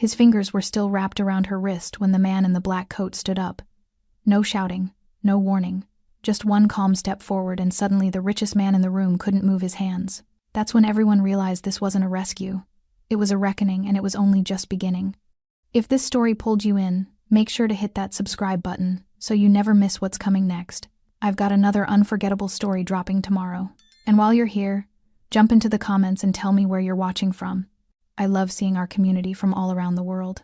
His fingers were still wrapped around her wrist when the man in the black coat stood up. No shouting, no warning. Just one calm step forward, and suddenly the richest man in the room couldn't move his hands. That's when everyone realized this wasn't a rescue. It was a reckoning, and it was only just beginning. If this story pulled you in, make sure to hit that subscribe button so you never miss what's coming next. I've got another unforgettable story dropping tomorrow. And while you're here, jump into the comments and tell me where you're watching from. I love seeing our community from all around the world.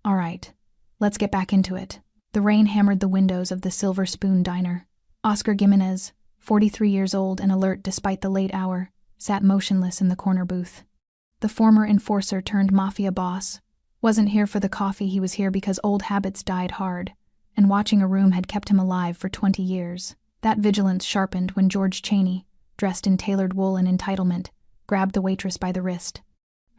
Alright, let's get back into it. The rain hammered the windows of the Silver Spoon Diner. Oscar Gimenez, 43 years old and alert despite the late hour, sat motionless in the corner booth. The former enforcer turned mafia boss wasn't here for the coffee. He was here because old habits died hard, and watching a room had kept him alive for 20 years. That vigilance sharpened when George Cheney, dressed in tailored wool and entitlement, grabbed the waitress by the wrist.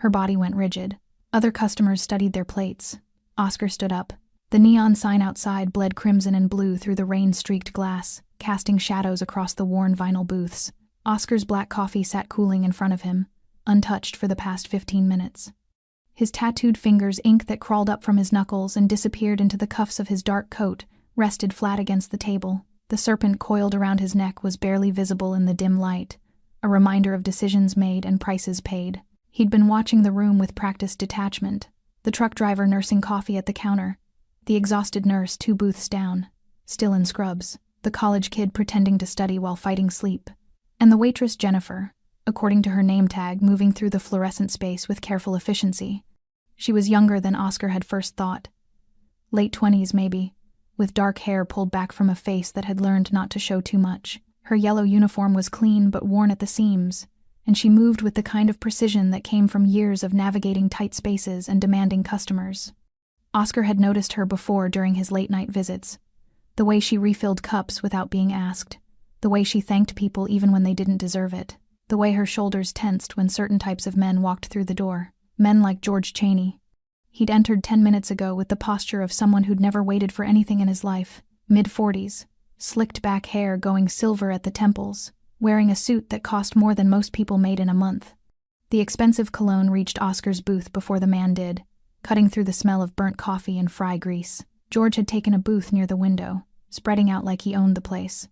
Her body went rigid. Other customers studied their plates. Oscar stood up. The neon sign outside bled crimson and blue through the rain-streaked glass, casting shadows across the worn vinyl booths. Oscar's black coffee sat cooling in front of him, untouched for the past 15 minutes. His tattooed fingers, ink that crawled up from his knuckles and disappeared into the cuffs of his dark coat, rested flat against the table. The serpent coiled around his neck was barely visible in the dim light, a reminder of decisions made and prices paid. He'd been watching the room with practiced detachment, the truck driver nursing coffee at the counter, the exhausted nurse 2 booths down, still in scrubs, the college kid pretending to study while fighting sleep, and the waitress Jennifer, according to her name tag, moving through the fluorescent space with careful efficiency. She was younger than Oscar had first thought. Late 20s maybe, with dark hair pulled back from a face that had learned not to show too much. Her yellow uniform was clean but worn at the seams, and she moved with the kind of precision that came from years of navigating tight spaces and demanding customers. Oscar had noticed her before during his late-night visits. The way she refilled cups without being asked. The way she thanked people even when they didn't deserve it. The way her shoulders tensed when certain types of men walked through the door. Men like George Cheney. He'd entered 10 minutes ago with the posture of someone who'd never waited for anything in his life. Mid-40s. Slicked back hair going silver at the temples. Wearing a suit that cost more than most people made in a month. The expensive cologne reached Oscar's booth before the man did, cutting through the smell of burnt coffee and fry grease. George had taken a booth near the window, spreading out like he owned the place.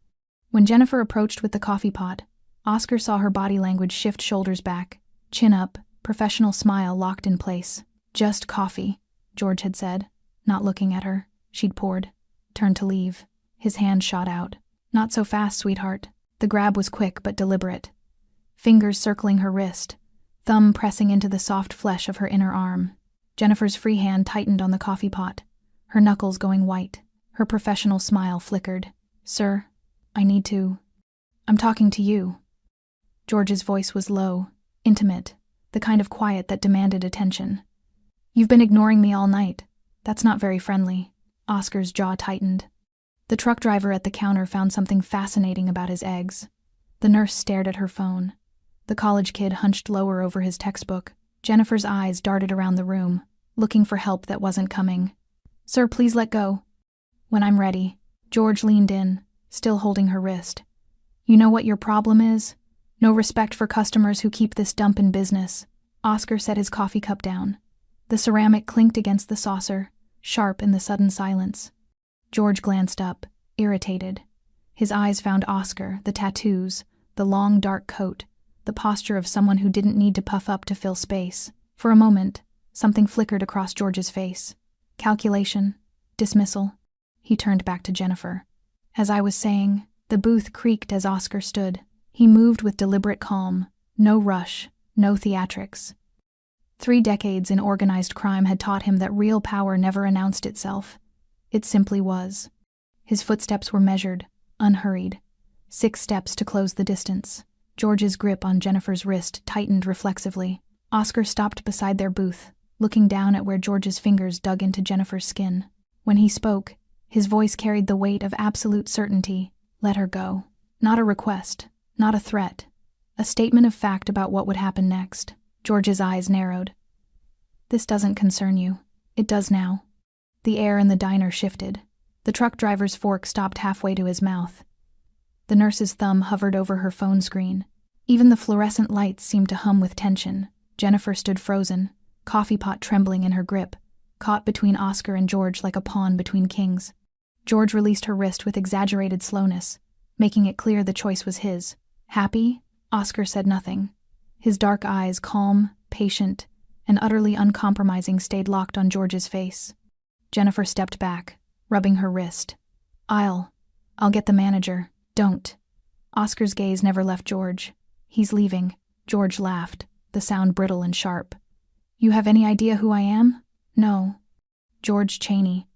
When Jennifer approached with the coffee pot, Oscar saw her body language shift, shoulders back, chin up, professional smile locked in place. "Just coffee," George had said, not looking at her. She'd poured, turned to leave. His hand shot out. "Not so fast, sweetheart." The grab was quick but deliberate. Fingers circling her wrist, thumb pressing into the soft flesh of her inner arm. Jennifer's free hand tightened on the coffee pot, her knuckles going white. Her professional smile flickered. "Sir, I need to... I'm talking to you." George's voice was low, intimate, the kind of quiet that demanded attention. "You've been ignoring me all night. That's not very friendly." Oscar's jaw tightened. The truck driver at the counter found something fascinating about his eggs. The nurse stared at her phone. The college kid hunched lower over his textbook. Jennifer's eyes darted around the room, looking for help that wasn't coming. "Sir, please let go." "When I'm ready." George leaned in, still holding her wrist. "You know what your problem is? No respect for customers who keep this dump in business." Oscar set his coffee cup down. The ceramic clinked against the saucer, sharp in the sudden silence. George glanced up, irritated. His eyes found Oscar, the tattoos, the long dark coat, the posture of someone who didn't need to puff up to fill space. For a moment, something flickered across George's face. Calculation, dismissal. He turned back to Jennifer. "As I was saying," the booth creaked as Oscar stood. He moved with deliberate calm, no rush, no theatrics. 3 decades in organized crime had taught him that real power never announced itself. It simply was. His footsteps were measured, unhurried. 6 steps to close the distance. George's grip on Jennifer's wrist tightened reflexively. Oscar stopped beside their booth, looking down at where George's fingers dug into Jennifer's skin. When he spoke, his voice carried the weight of absolute certainty. Let her go. Not a request, not a threat. A statement of fact about what would happen next. George's eyes narrowed. "This doesn't concern you. It does now." The air in the diner shifted. The truck driver's fork stopped halfway to his mouth. The nurse's thumb hovered over her phone screen. Even the fluorescent lights seemed to hum with tension. Jennifer stood frozen, coffee pot trembling in her grip, caught between Oscar and George like a pawn between kings. George released her wrist with exaggerated slowness, making it clear the choice was his. Happy? Oscar said nothing. His dark eyes, calm, patient, and utterly uncompromising, stayed locked on George's face. Jennifer stepped back, rubbing her wrist. I'll get the manager. Don't. Oscar's gaze never left George. He's leaving. George laughed, the sound brittle and sharp. You have any idea who I am? No. George Chaney.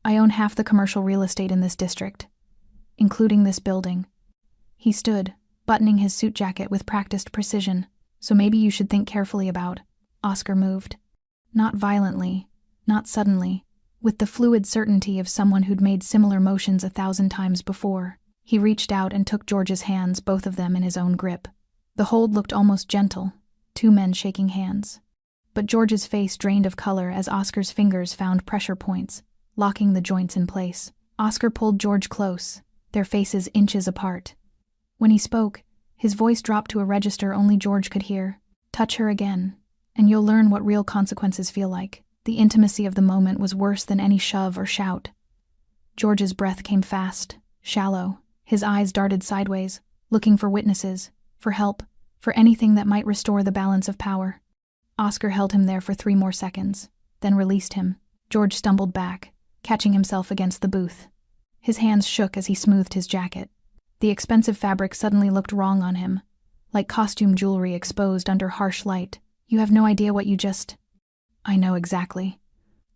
I own half the commercial real estate in this district, including this building. He stood, buttoning his suit jacket with practiced precision. So maybe you should think carefully about. Oscar moved. Not violently, not suddenly, with the fluid certainty of someone who'd made similar motions 1,000 times before. He reached out and took George's hands, both of them in his own grip. The hold looked almost gentle, two men shaking hands. But George's face drained of color as Oscar's fingers found pressure points, locking the joints in place. Oscar pulled George close, their faces inches apart. When he spoke, his voice dropped to a register only George could hear. Touch her again, and you'll learn what real consequences feel like. The intimacy of the moment was worse than any shove or shout. George's breath came fast, shallow. His eyes darted sideways, looking for witnesses, for help, for anything that might restore the balance of power. Oscar held him there for 3 more seconds, then released him. George stumbled back, catching himself against the booth. His hands shook as he smoothed his jacket. The expensive fabric suddenly looked wrong on him, like costume jewelry exposed under harsh light. You have no idea what you just... I know exactly.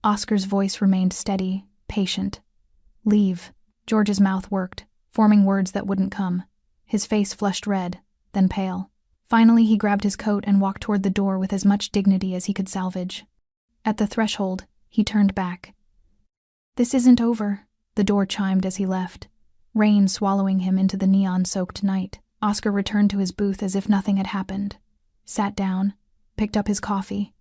Oscar's voice remained steady, patient. Leave. George's mouth worked, forming words that wouldn't come. His face flushed red, then pale. Finally, he grabbed his coat and walked toward the door with as much dignity as he could salvage. At the threshold, he turned back. This isn't over, the door chimed as he left, rain swallowing him into the neon-soaked night. Oscar returned to his booth as if nothing had happened, sat down, picked up his coffee.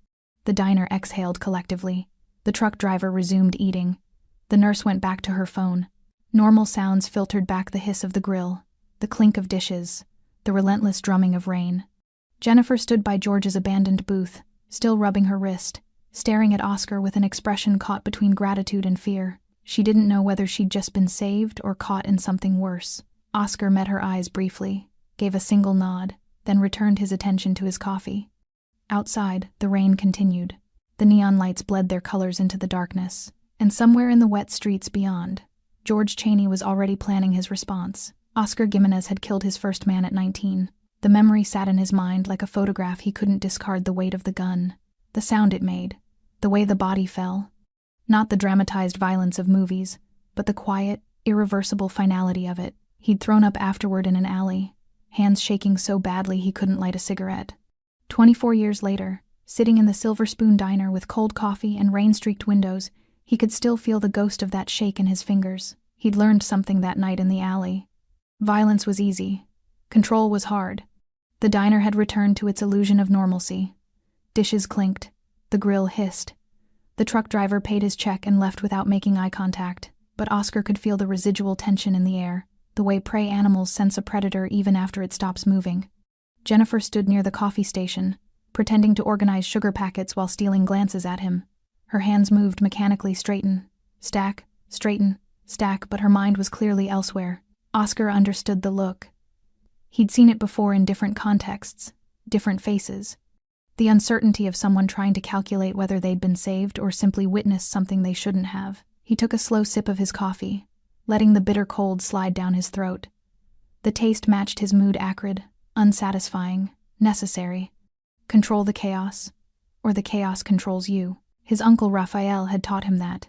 The diner exhaled collectively. The truck driver resumed eating. The nurse went back to her phone. Normal sounds filtered back: the hiss of the grill, the clink of dishes, the relentless drumming of rain. Jennifer stood by George's abandoned booth, still rubbing her wrist, staring at Oscar with an expression caught between gratitude and fear. She didn't know whether she'd just been saved or caught in something worse. Oscar met her eyes briefly, gave a single nod, then returned his attention to his coffee. Outside, the rain continued. The neon lights bled their colors into the darkness, and somewhere in the wet streets beyond, George Chaney was already planning his response. Oscar Gimenez had killed his first man at 19. The memory sat in his mind like a photograph. He couldn't discard the weight of the gun, the sound it made, the way the body fell. Not the dramatized violence of movies, but the quiet, irreversible finality of it. He'd thrown up afterward in an alley, hands shaking so badly he couldn't light a cigarette. 24 years later, sitting in the Silver Spoon diner with cold coffee and rain-streaked windows, he could still feel the ghost of that shake in his fingers. He'd learned something that night in the alley. Violence was easy. Control was hard. The diner had returned to its illusion of normalcy. Dishes clinked. The grill hissed. The truck driver paid his check and left without making eye contact, but Oscar could feel the residual tension in the air, the way prey animals sense a predator even after it stops moving. Jennifer stood near the coffee station, pretending to organize sugar packets while stealing glances at him. Her hands moved mechanically: straighten, stack, straighten, stack, but her mind was clearly elsewhere. Oscar understood the look. He'd seen it before in different contexts, different faces. The uncertainty of someone trying to calculate whether they'd been saved or simply witnessed something they shouldn't have. He took a slow sip of his coffee, letting the bitter cold slide down his throat. The taste matched his mood: acrid, unsatisfying, necessary. Control the chaos, or the chaos controls you. His uncle Raphael had taught him that.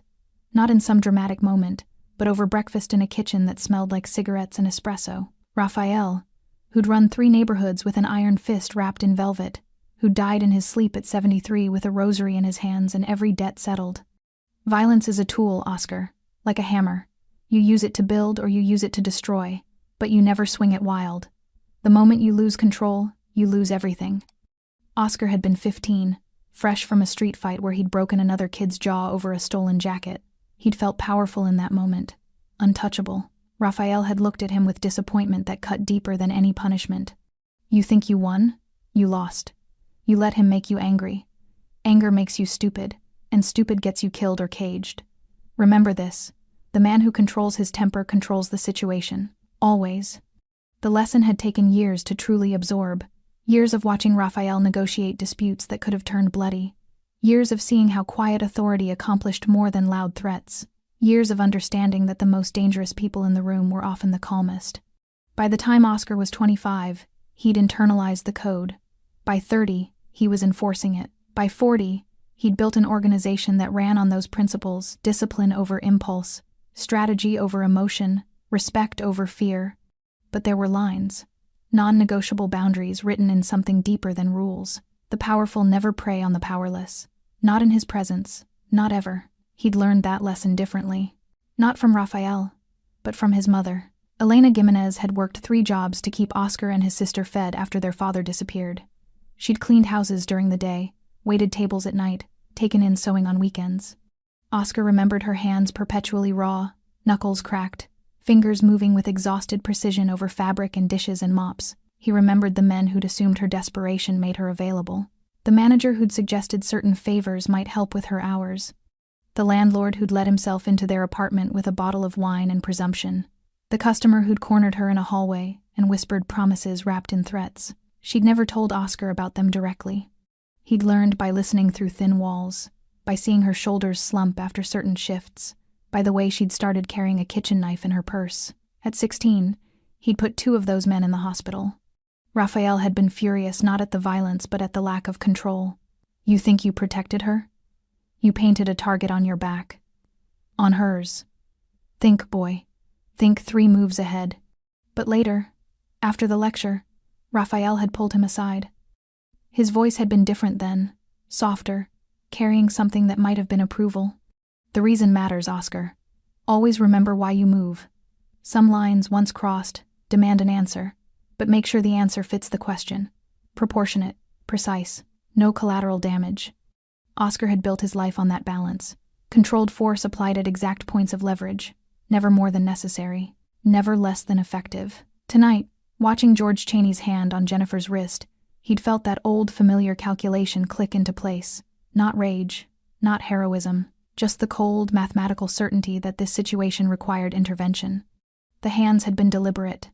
Not in some dramatic moment, but over breakfast in a kitchen that smelled like cigarettes and espresso. Raphael, who'd run 3 neighborhoods with an iron fist wrapped in velvet, who died in his sleep at 73 with a rosary in his hands and every debt settled. Violence is a tool, Oscar, like a hammer. You use it to build or you use it to destroy, but you never swing it wild. The moment you lose control, you lose everything. Oscar had been 15, fresh from a street fight where he'd broken another kid's jaw over a stolen jacket. He'd felt powerful in that moment, untouchable. Raphael had looked at him with disappointment that cut deeper than any punishment. You think you won? You lost. You let him make you angry. Anger makes you stupid, and stupid gets you killed or caged. Remember this. The man who controls his temper controls the situation. Always. The lesson had taken years to truly absorb. Years of watching Raphael negotiate disputes that could have turned bloody. Years of seeing how quiet authority accomplished more than loud threats. Years of understanding that the most dangerous people in the room were often the calmest. By the time Oscar was 25, he'd internalized the code. By 30, he was enforcing it. By 40, he'd built an organization that ran on those principles: discipline over impulse, strategy over emotion, respect over fear. But there were lines. Non-negotiable boundaries written in something deeper than rules. The powerful never prey on the powerless. Not in his presence. Not ever. He'd learned that lesson differently. Not from Raphael, but from his mother. Elena Gimenez had worked 3 jobs to keep Oscar and his sister fed after their father disappeared. She'd cleaned houses during the day, waited tables at night, taken in sewing on weekends. Oscar remembered her hands perpetually raw, knuckles cracked, fingers moving with exhausted precision over fabric and dishes and mops. He remembered the men who'd assumed her desperation made her available. The manager who'd suggested certain favors might help with her hours. The landlord who'd let himself into their apartment with a bottle of wine and presumption. The customer who'd cornered her in a hallway and whispered promises wrapped in threats. She'd never told Oscar about them directly. He'd learned by listening through thin walls, by seeing her shoulders slump after certain shifts, by the way she'd started carrying a kitchen knife in her purse. At 16, he'd put 2 of those men in the hospital. Raphael had been furious not at the violence but at the lack of control. You think you protected her? You painted a target on your back. On hers. Think, boy. Think 3 moves ahead. But later, after the lecture, Raphael had pulled him aside. His voice had been different then, softer, carrying something that might have been approval. The reason matters, Oscar. Always remember why you move. Some lines, once crossed, demand an answer, but make sure the answer fits the question. Proportionate, precise, no collateral damage. Oscar had built his life on that balance. Controlled force applied at exact points of leverage. Never more than necessary. Never less than effective. Tonight, watching George Chaney's hand on Jennifer's wrist, he'd felt that old familiar calculation click into place. Not rage, not heroism, just the cold, mathematical certainty that this situation required intervention. The hands had been deliberate.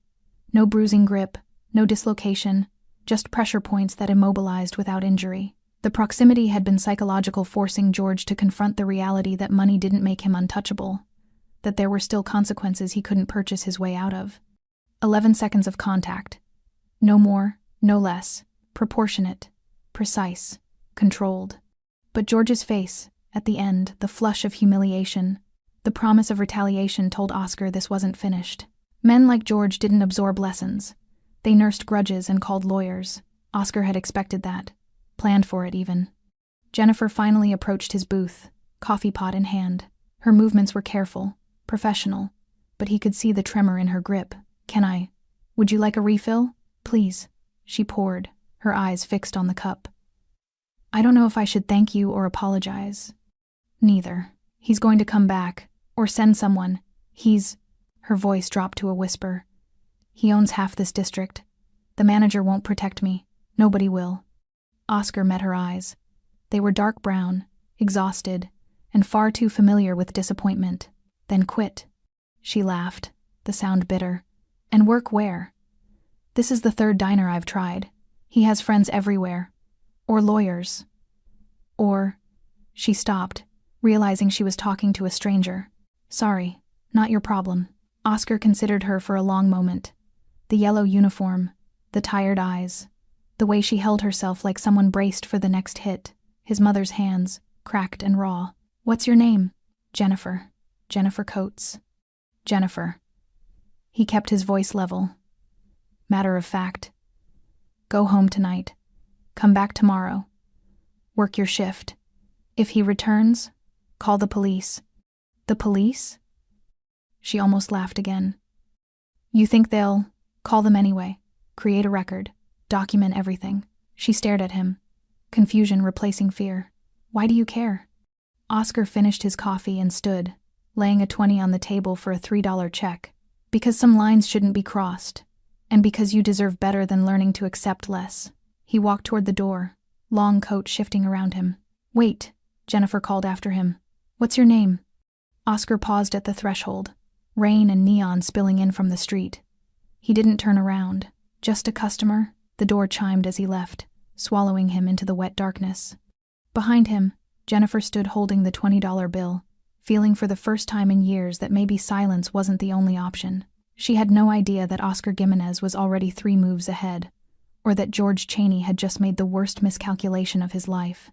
No bruising grip, no dislocation, just pressure points that immobilized without injury. The proximity had been psychological, forcing George to confront the reality that money didn't make him untouchable, that there were still consequences he couldn't purchase his way out of. 11 seconds of contact. No more, no less. Proportionate, precise, controlled. But George's face, at the end, the flush of humiliation, the promise of retaliation told Oscar this wasn't finished. Men like George didn't absorb lessons. They nursed grudges and called lawyers. Oscar had expected that. Planned for it, even. Jennifer finally approached his booth, coffee pot in hand. Her movements were careful, professional, but he could see the tremor in her grip. Would you like a refill? Please. She poured, her eyes fixed on the cup. I don't know if I should thank you or apologize. Neither. He's going to come back, or send someone. Her voice dropped to a whisper. He owns half this district. The manager won't protect me. Nobody will. Oscar met her eyes. They were dark brown, exhausted, and far too familiar with disappointment. Then quit. She laughed, the sound bitter. And work where? This is the 3rd diner I've tried. He has friends everywhere. Or lawyers. Or... She stopped, realizing she was talking to a stranger. Sorry, not your problem. Oscar considered her for a long moment. The yellow uniform, the tired eyes, the way she held herself like someone braced for the next hit, his mother's hands, cracked and raw. What's your name? Jennifer. Jennifer Coates. Jennifer. He kept his voice level. Matter of fact. Go home tonight. Come back tomorrow. Work your shift. If he returns, call the police. The police? She almost laughed again. You think they'll... Call them anyway. Create a record. Document everything. She stared at him. Confusion replacing fear. Why do you care? Oscar finished his coffee and stood, laying a 20 on the table for a $3 check. Because some lines shouldn't be crossed. And because you deserve better than learning to accept less. He walked toward the door, long coat shifting around him. "Wait," Jennifer called after him. "What's your name?" Oscar paused at the threshold, rain and neon spilling in from the street. He didn't turn around. "Just a customer," the door chimed as he left, swallowing him into the wet darkness. Behind him, Jennifer stood holding the $20 bill, feeling for the first time in years that maybe silence wasn't the only option. She had no idea that Oscar Gimenez was already 3 moves ahead, or that George Chaney had just made the worst miscalculation of his life.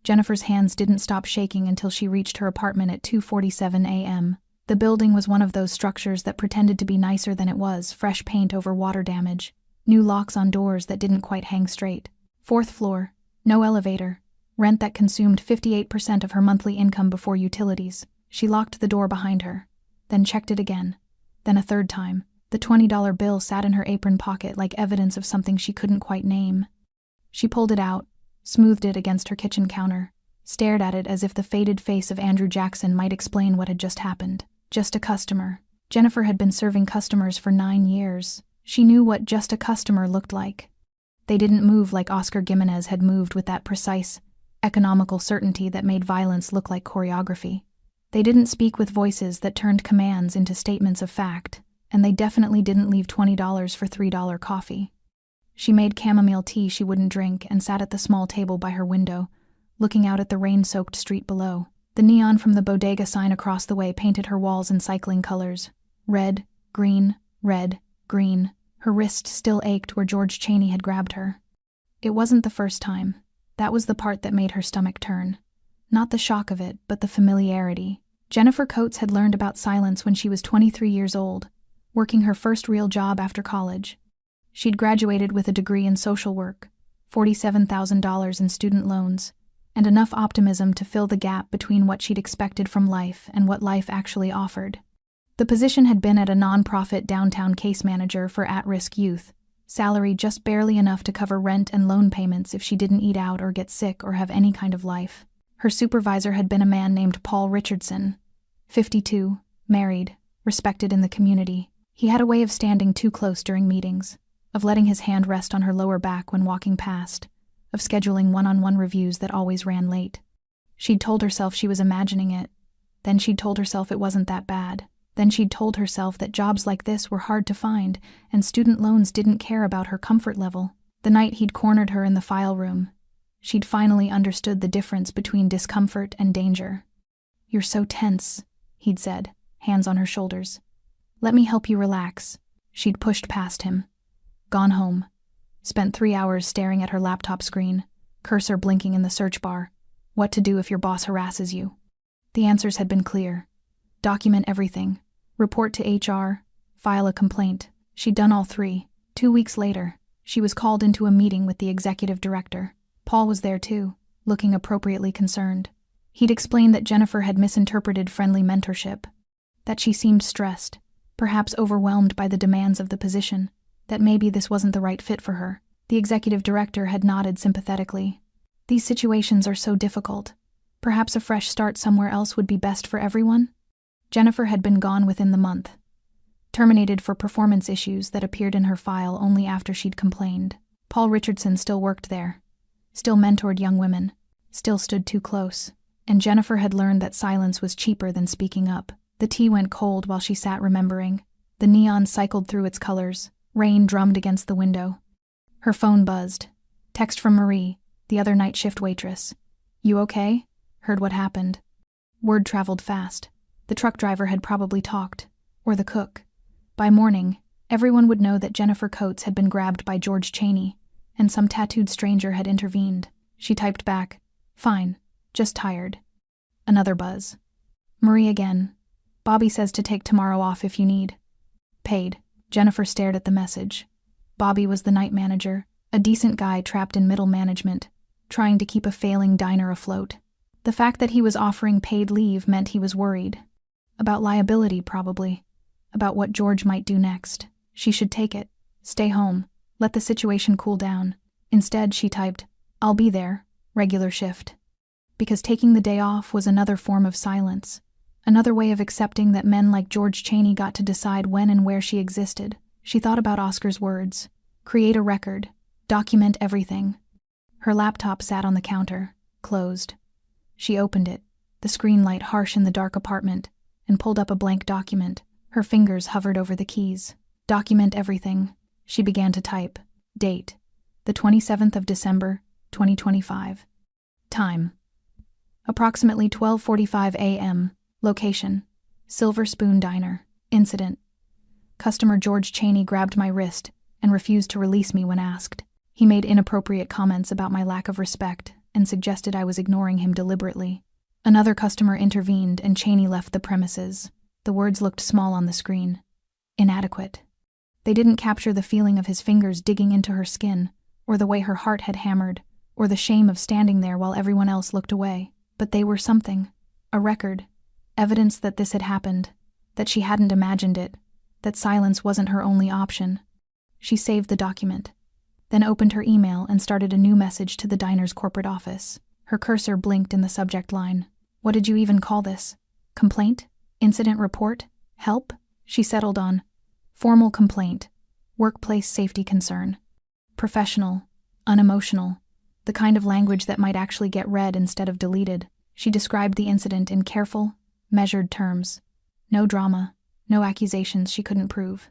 Jennifer's hands didn't stop shaking until she reached her apartment at 2:47 a.m. The building was one of those structures that pretended to be nicer than it was, fresh paint over water damage, new locks on doors that didn't quite hang straight. 4th floor, no elevator, rent that consumed 58% of her monthly income before utilities. She locked the door behind her, then checked it again, then a third time. The $20 bill sat in her apron pocket like evidence of something she couldn't quite name. She pulled it out, smoothed it against her kitchen counter, stared at it as if the faded face of Andrew Jackson might explain what had just happened. Just a customer. Jennifer had been serving customers for 9 years. She knew what just a customer looked like. They didn't move like Oscar Gimenez had moved, with that precise, economical certainty that made violence look like choreography. They didn't speak with voices that turned commands into statements of fact, and they definitely didn't leave $20 for $3 coffee. She made chamomile tea she wouldn't drink and sat at the small table by her window, looking out at the rain-soaked street below. The neon from the bodega sign across the way painted her walls in cycling colors. Red, green, red, green. Her wrist still ached where George Chaney had grabbed her. It wasn't the first time. That was the part that made her stomach turn. Not the shock of it, but the familiarity. Jennifer Coates had learned about silence when she was 23 years old, working her first real job after college. She'd graduated with a degree in social work, $47,000 in student loans, and enough optimism to fill the gap between what she'd expected from life and what life actually offered. The position had been at a nonprofit downtown case manager for at-risk youth, salary just barely enough to cover rent and loan payments if she didn't eat out or get sick or have any kind of life. Her supervisor had been a man named Paul Richardson, 52, married, respected in the community. He had a way of standing too close during meetings, of letting his hand rest on her lower back when walking past, of scheduling one-on-one reviews that always ran late. She'd told herself she was imagining it. Then she'd told herself it wasn't that bad. Then she'd told herself that jobs like this were hard to find, and student loans didn't care about her comfort level. The night he'd cornered her in the file room, she'd finally understood the difference between discomfort and danger. "You're so tense," he'd said, hands on her shoulders. "Let me help you relax." She'd pushed past him. Gone home. Spent 3 hours staring at her laptop screen, cursor blinking in the search bar. What to do if your boss harasses you. The answers had been clear. Document everything. Report to HR. File a complaint. She'd done all 3. 2 weeks later, she was called into a meeting with the executive director. Paul was there too, looking appropriately concerned. He'd explained that Jennifer had misinterpreted friendly mentorship, that she seemed stressed, perhaps overwhelmed by the demands of the position, that maybe this wasn't the right fit for her. The executive director had nodded sympathetically. "These situations are so difficult. Perhaps a fresh start somewhere else would be best for everyone?" Jennifer had been gone within the month, terminated for performance issues that appeared in her file only after she'd complained. Paul Richardson still worked there, still mentored young women, still stood too close, and Jennifer had learned that silence was cheaper than speaking up. The tea went cold while she sat remembering. The neon cycled through its colors. Rain drummed against the window. Her phone buzzed. Text from Marie, the other night shift waitress. "You okay?" Heard what happened. Word traveled fast. The truck driver had probably talked, or the cook. By morning, everyone would know that Jennifer Coates had been grabbed by George Chaney, and some tattooed stranger had intervened. She typed back, "Fine, just tired." Another buzz. Marie again. "Bobby says to take tomorrow off if you need." Paid. Jennifer stared at the message. Bobby was the night manager, a decent guy trapped in middle management, trying to keep a failing diner afloat. The fact that he was offering paid leave meant he was worried. About liability, probably. About what George might do next. She should take it. Stay home. Let the situation cool down. Instead, she typed, "I'll be there, regular shift." Because taking the day off was another form of silence. Another way of accepting that men like George Chaney got to decide when and where she existed. She thought about Oscar's words. Create a record. Document everything. Her laptop sat on the counter, closed. She opened it, the screen light harsh in the dark apartment, and pulled up a blank document. Her fingers hovered over the keys. Document everything. She began to type. Date: the 27th of December, 2025. Time: approximately 12:45 a.m. Location: Silver Spoon Diner. Incident: customer George Cheney grabbed my wrist and refused to release me when asked. He made inappropriate comments about my lack of respect and suggested I was ignoring him deliberately. Another customer intervened and Cheney left the premises. The words looked small on the screen. Inadequate. They didn't capture the feeling of his fingers digging into her skin, or the way her heart had hammered, or the shame of standing there while everyone else looked away. But they were something. A record. Evidence that this had happened. That she hadn't imagined it. That silence wasn't her only option. She saved the document, then opened her email and started a new message to the diner's corporate office. Her cursor blinked in the subject line. What did you even call this? Complaint? Incident report? Help? She settled on formal complaint, workplace safety concern. Professional, unemotional, the kind of language that might actually get read instead of deleted. She described the incident in careful, measured terms. No drama, no accusations she couldn't prove.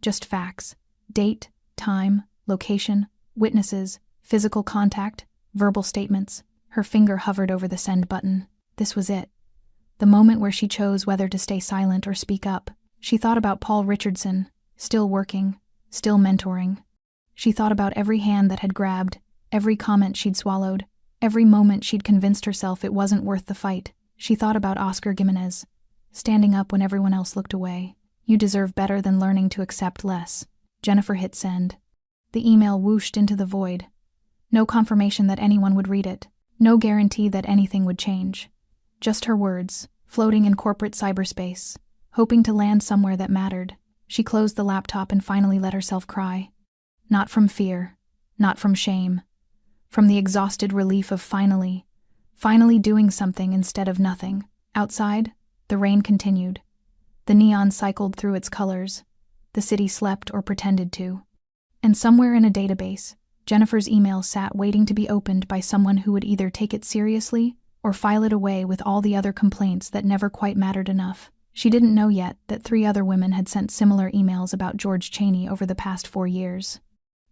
Just facts. Date, time, location, witnesses, physical contact, verbal statements. Her finger hovered over the send button. This was it. The moment where she chose whether to stay silent or speak up. She thought about Paul Richardson, still working, still mentoring. She thought about every hand that had grabbed, every comment she'd swallowed, every moment she'd convinced herself it wasn't worth the fight. She thought about Oscar Gimenez, standing up when everyone else looked away. You deserve better than learning to accept less. Jennifer hit send. The email whooshed into the void. No confirmation that anyone would read it. No guarantee that anything would change. Just her words, floating in corporate cyberspace, hoping to land somewhere that mattered. She closed the laptop and finally let herself cry. Not from fear, not from shame. From the exhausted relief of finally doing something instead of nothing. Outside, the rain continued. The neon cycled through its colors. The city slept or pretended to. And somewhere in a database, Jennifer's email sat waiting to be opened by someone who would either take it seriously or file it away with all the other complaints that never quite mattered enough. She didn't know yet that 3 other women had sent similar emails about George Cheney over the past 4 years.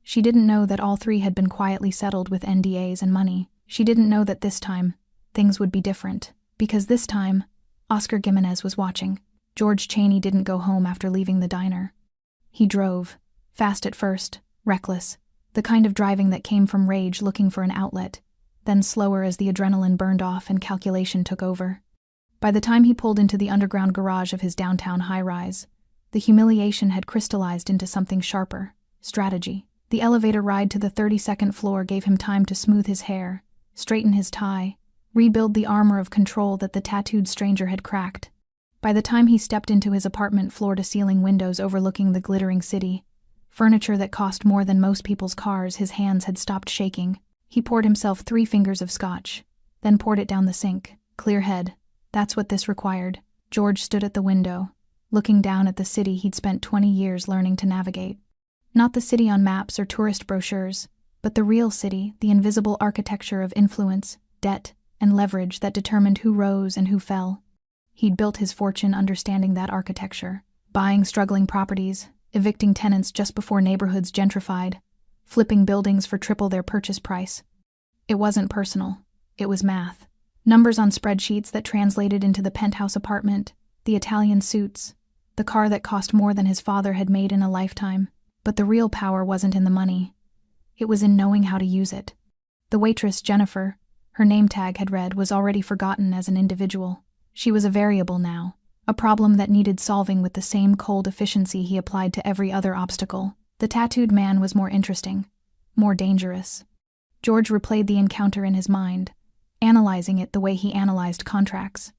She didn't know that all 3 had been quietly settled with NDAs and money. She didn't know that this time, things would be different. Because this time, Oscar Gimenez was watching. George Cheney didn't go home after leaving the diner. He drove, fast at first, reckless, the kind of driving that came from rage looking for an outlet, then slower as the adrenaline burned off and calculation took over. By the time he pulled into the underground garage of his downtown high-rise, the humiliation had crystallized into something sharper: strategy. The elevator ride to the 32nd floor gave him time to smooth his hair, straighten his tie, rebuild the armor of control that the tattooed stranger had cracked. By the time he stepped into his apartment floor-to-ceiling windows overlooking the glittering city, furniture that cost more than most people's cars, his hands had stopped shaking. He poured himself 3 fingers of scotch, then poured it down the sink. Clear head. That's what this required. George stood at the window, looking down at the city he'd spent 20 years learning to navigate. Not the city on maps or tourist brochures, but the real city, the invisible architecture of influence, debt, and leverage that determined who rose and who fell. He'd built his fortune understanding that architecture, buying struggling properties, evicting tenants just before neighborhoods gentrified, flipping buildings for triple their purchase price. It wasn't personal. It was math. Numbers on spreadsheets that translated into the penthouse apartment, the Italian suits, the car that cost more than his father had made in a lifetime. But the real power wasn't in the money. It was in knowing how to use it. The waitress, Jennifer, her name tag had read, was already forgotten as an individual. She was a variable now, a problem that needed solving with the same cold efficiency he applied to every other obstacle. The tattooed man was more interesting, more dangerous. George replayed the encounter in his mind, analyzing it the way he analyzed contracts.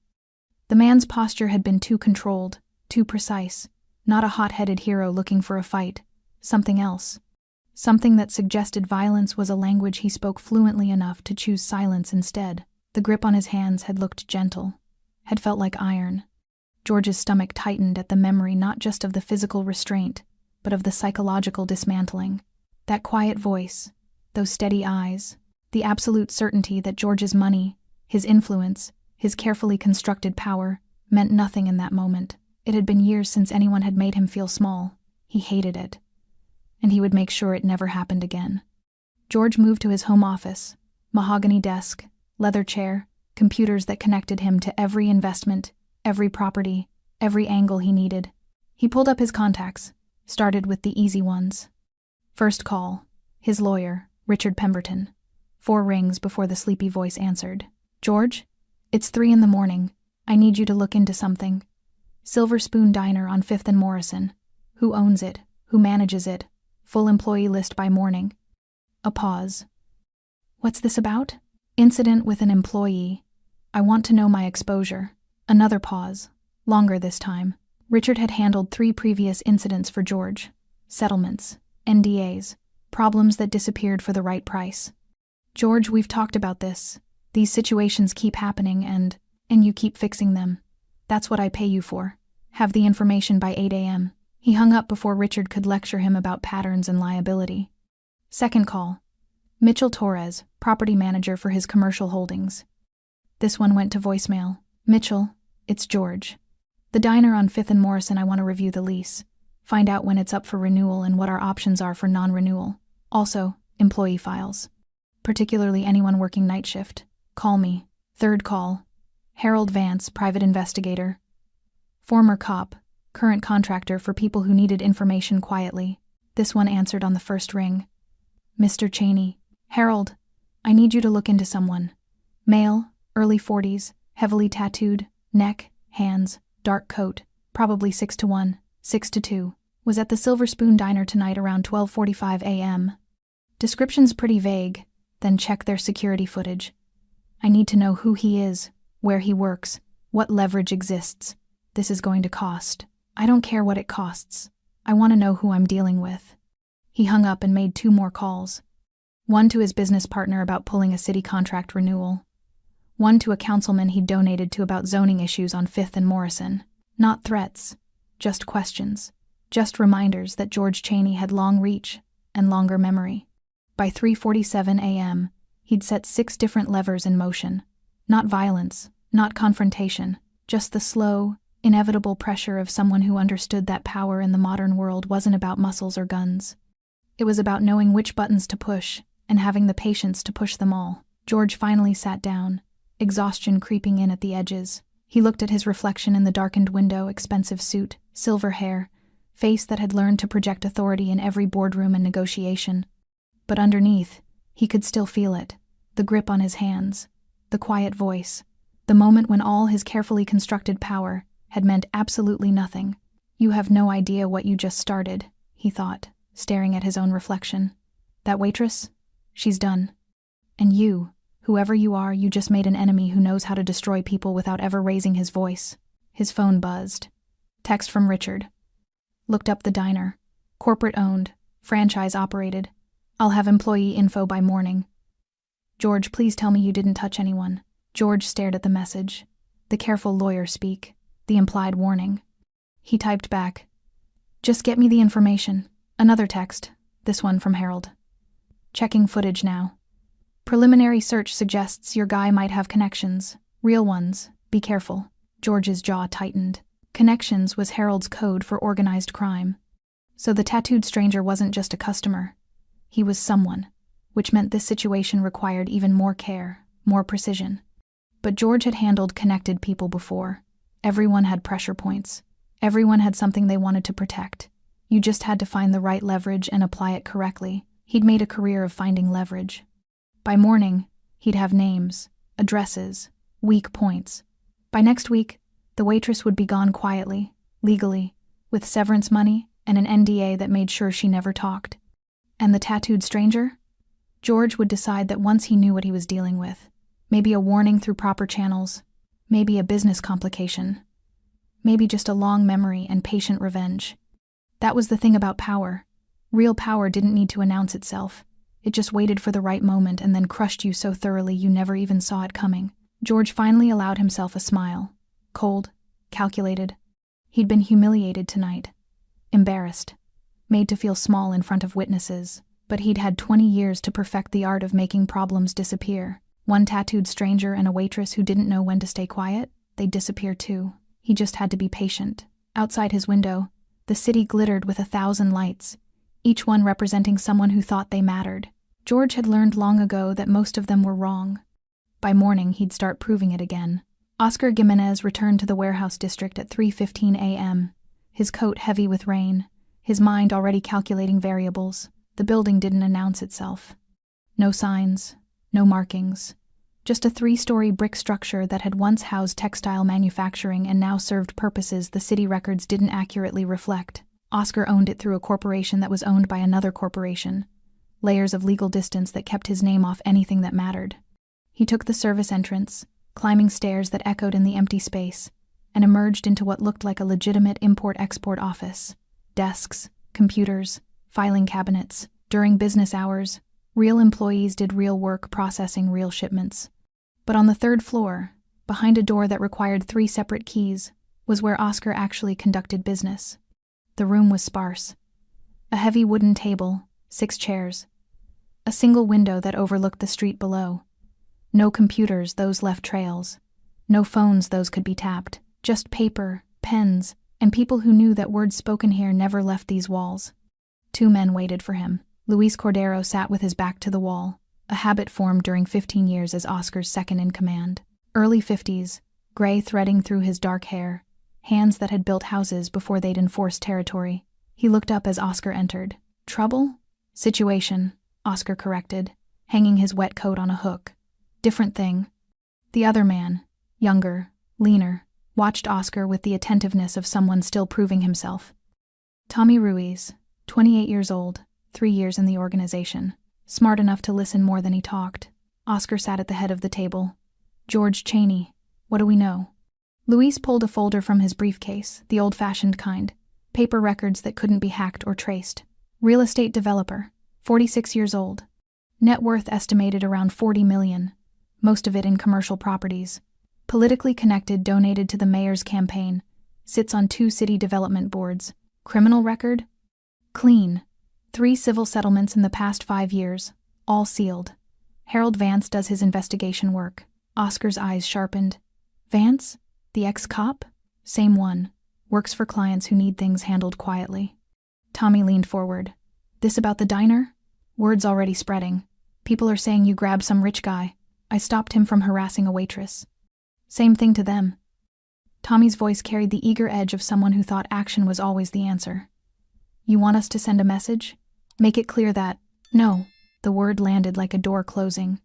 The man's posture had been too controlled, too precise, not a hot-headed hero looking for a fight. Something else. Something that suggested violence was a language he spoke fluently enough to choose silence instead. The grip on his hands had looked gentle, had felt like iron. George's stomach tightened at the memory not just of the physical restraint, but of the psychological dismantling. That quiet voice, those steady eyes, the absolute certainty that George's money, His influence, his carefully constructed power, meant nothing in that moment. It had been years since anyone had made him feel small. He hated it. And he would make sure it never happened again. George moved to his home office. Mahogany desk, leather chair, computers that connected him to every investment, every property, every angle he needed. He pulled up his contacts, started with the easy ones. First call, his lawyer, Richard Pemberton. 4 rings before the sleepy voice answered. "George, it's 3 a.m. I need you to look into something. Silver Spoon Diner on 5th and Morrison. Who owns it? Who manages it? Full employee list by morning." A pause. "What's this about?" "Incident with an employee. I want to know my exposure." Another pause. Longer this time. Richard had handled 3 previous incidents for George. Settlements, NDAs, problems that disappeared for the right price. "George, we've talked about this. These situations keep happening and you keep fixing them. That's what I pay you for. Have the information by 8 a.m. He hung up before Richard could lecture him about patterns and liability. Second call. Mitchell Torres, property manager for his commercial holdings. This one went to voicemail. "Mitchell, it's George. The diner on 5th and Morrison, I want to review the lease. Find out when it's up for renewal and what our options are for non-renewal. Also, employee files. Particularly anyone working night shift. Call me." Third call. Harold Vance, private investigator. Former cop, current contractor for people who needed information quietly. This one answered on the first ring. "Mr. Cheney. Harold, I need you to look into someone. Male, early 40s, heavily tattooed, neck, hands, dark coat, probably 6'1", 6'2", was at the Silver Spoon Diner tonight around 12:45 a.m. Description's pretty vague, then check their security footage. I need to know who he is, where he works, what leverage exists. This is going to cost. I don't care what it costs. I want to know who I'm dealing with." He hung up and made 2 more calls. One to his business partner about pulling a city contract renewal. One to a councilman he'd donated to about zoning issues on 5th and Morrison. Not threats, just questions. Just reminders that George Cheney had long reach and longer memory. By 3:47 a.m., he'd set 6 different levers in motion. Not violence, not confrontation, just the slow, inevitable pressure of someone who understood that power in the modern world wasn't about muscles or guns. It was about knowing which buttons to push and having the patience to push them all. George finally sat down, exhaustion creeping in at the edges. He looked at his reflection in the darkened window, expensive suit, silver hair, face that had learned to project authority in every boardroom and negotiation. But underneath, he could still feel it, the grip on his hands, the quiet voice, the moment when all his carefully constructed power had meant absolutely nothing. "You have no idea what you just started," he thought, staring at his own reflection. "That waitress? She's done. And you, whoever you are, you just made an enemy who knows how to destroy people without ever raising his voice." His phone buzzed. Text from Richard. Looked up the diner. Corporate-owned, franchise-operated. I'll have employee info by morning. George, please tell me you didn't touch anyone. George stared at the message. The careful lawyer speak. The implied warning. He typed back. Just get me the information. Another text. This one from Harold. Checking footage now. Preliminary search suggests your guy might have connections. Real ones. Be careful. George's jaw tightened. Connections was Harold's code for organized crime. So the tattooed stranger wasn't just a customer. He was someone, which meant this situation required even more care, more precision. But George had handled connected people before. Everyone had pressure points. Everyone had something they wanted to protect. You just had to find the right leverage and apply it correctly. He'd made a career of finding leverage. By morning, he'd have names, addresses, weak points. By next week, the waitress would be gone quietly, legally, with severance money and an NDA that made sure she never talked. And the tattooed stranger? George would decide that once he knew what he was dealing with, maybe a warning through proper channels, maybe a business complication, maybe just a long memory and patient revenge. That was the thing about power. Real power didn't need to announce itself. It just waited for the right moment and then crushed you so thoroughly you never even saw it coming. George finally allowed himself a smile. Cold, calculated. He'd been humiliated tonight. Embarrassed. Made to feel small in front of witnesses. But he'd had 20 years to perfect the art of making problems disappear. One tattooed stranger and a waitress who didn't know when to stay quiet, they'd disappear too. He just had to be patient. Outside his window, the city glittered with 1,000 lights, each one representing someone who thought they mattered. George had learned long ago that most of them were wrong. By morning, he'd start proving it again. Oscar Gimenez returned to the warehouse district at 3:15 a.m., his coat heavy with rain, his mind already calculating variables. The building didn't announce itself. No signs, no markings. Just a 3-story brick structure that had once housed textile manufacturing and now served purposes the city records didn't accurately reflect. Oscar owned it through a corporation that was owned by another corporation. Layers of legal distance that kept his name off anything that mattered. He took the service entrance, climbing stairs that echoed in the empty space, and emerged into what looked like a legitimate import-export office. Desks, computers, filing cabinets. During business hours, real employees did real work processing real shipments. But on the 3rd floor, behind a door that required 3 separate keys, was where Oscar actually conducted business. The room was sparse. A heavy wooden table, 6 chairs. A single window that overlooked the street below. No computers, those left trails. No phones, those could be tapped. Just paper, pens, and people who knew that words spoken here never left these walls. 2 men waited for him. Luis Cordero sat with his back to the wall, a habit formed during 15 years as Oscar's second-in-command. Early 50s, gray threading through his dark hair, hands that had built houses before they'd enforced territory. He looked up as Oscar entered. Trouble? Situation, Oscar corrected, hanging his wet coat on a hook. Different thing. The other man, younger, leaner, watched Oscar with the attentiveness of someone still proving himself. Tommy Ruiz, 28 years old, 3 years in the organization. Smart enough to listen more than he talked. Oscar sat at the head of the table. George Cheney, what do we know? Luis pulled a folder from his briefcase, the old-fashioned kind. Paper records that couldn't be hacked or traced. Real estate developer, 46 years old. Net worth estimated around $40 million, most of it in commercial properties. Politically connected, donated to the mayor's campaign. Sits on 2 city development boards. Criminal record? Clean. 3 civil settlements in the past 5 years, all sealed. Harold Vance does his investigation work. Oscar's eyes sharpened. Vance? The ex-cop? Same one. Works for clients who need things handled quietly. Tommy leaned forward. This about the diner? Word's already spreading. People are saying you grabbed some rich guy. I stopped him from harassing a waitress. Same thing to them. Tommy's voice carried the eager edge of someone who thought action was always the answer. You want us to send a message? Make it clear that, no. The word landed like a door closing.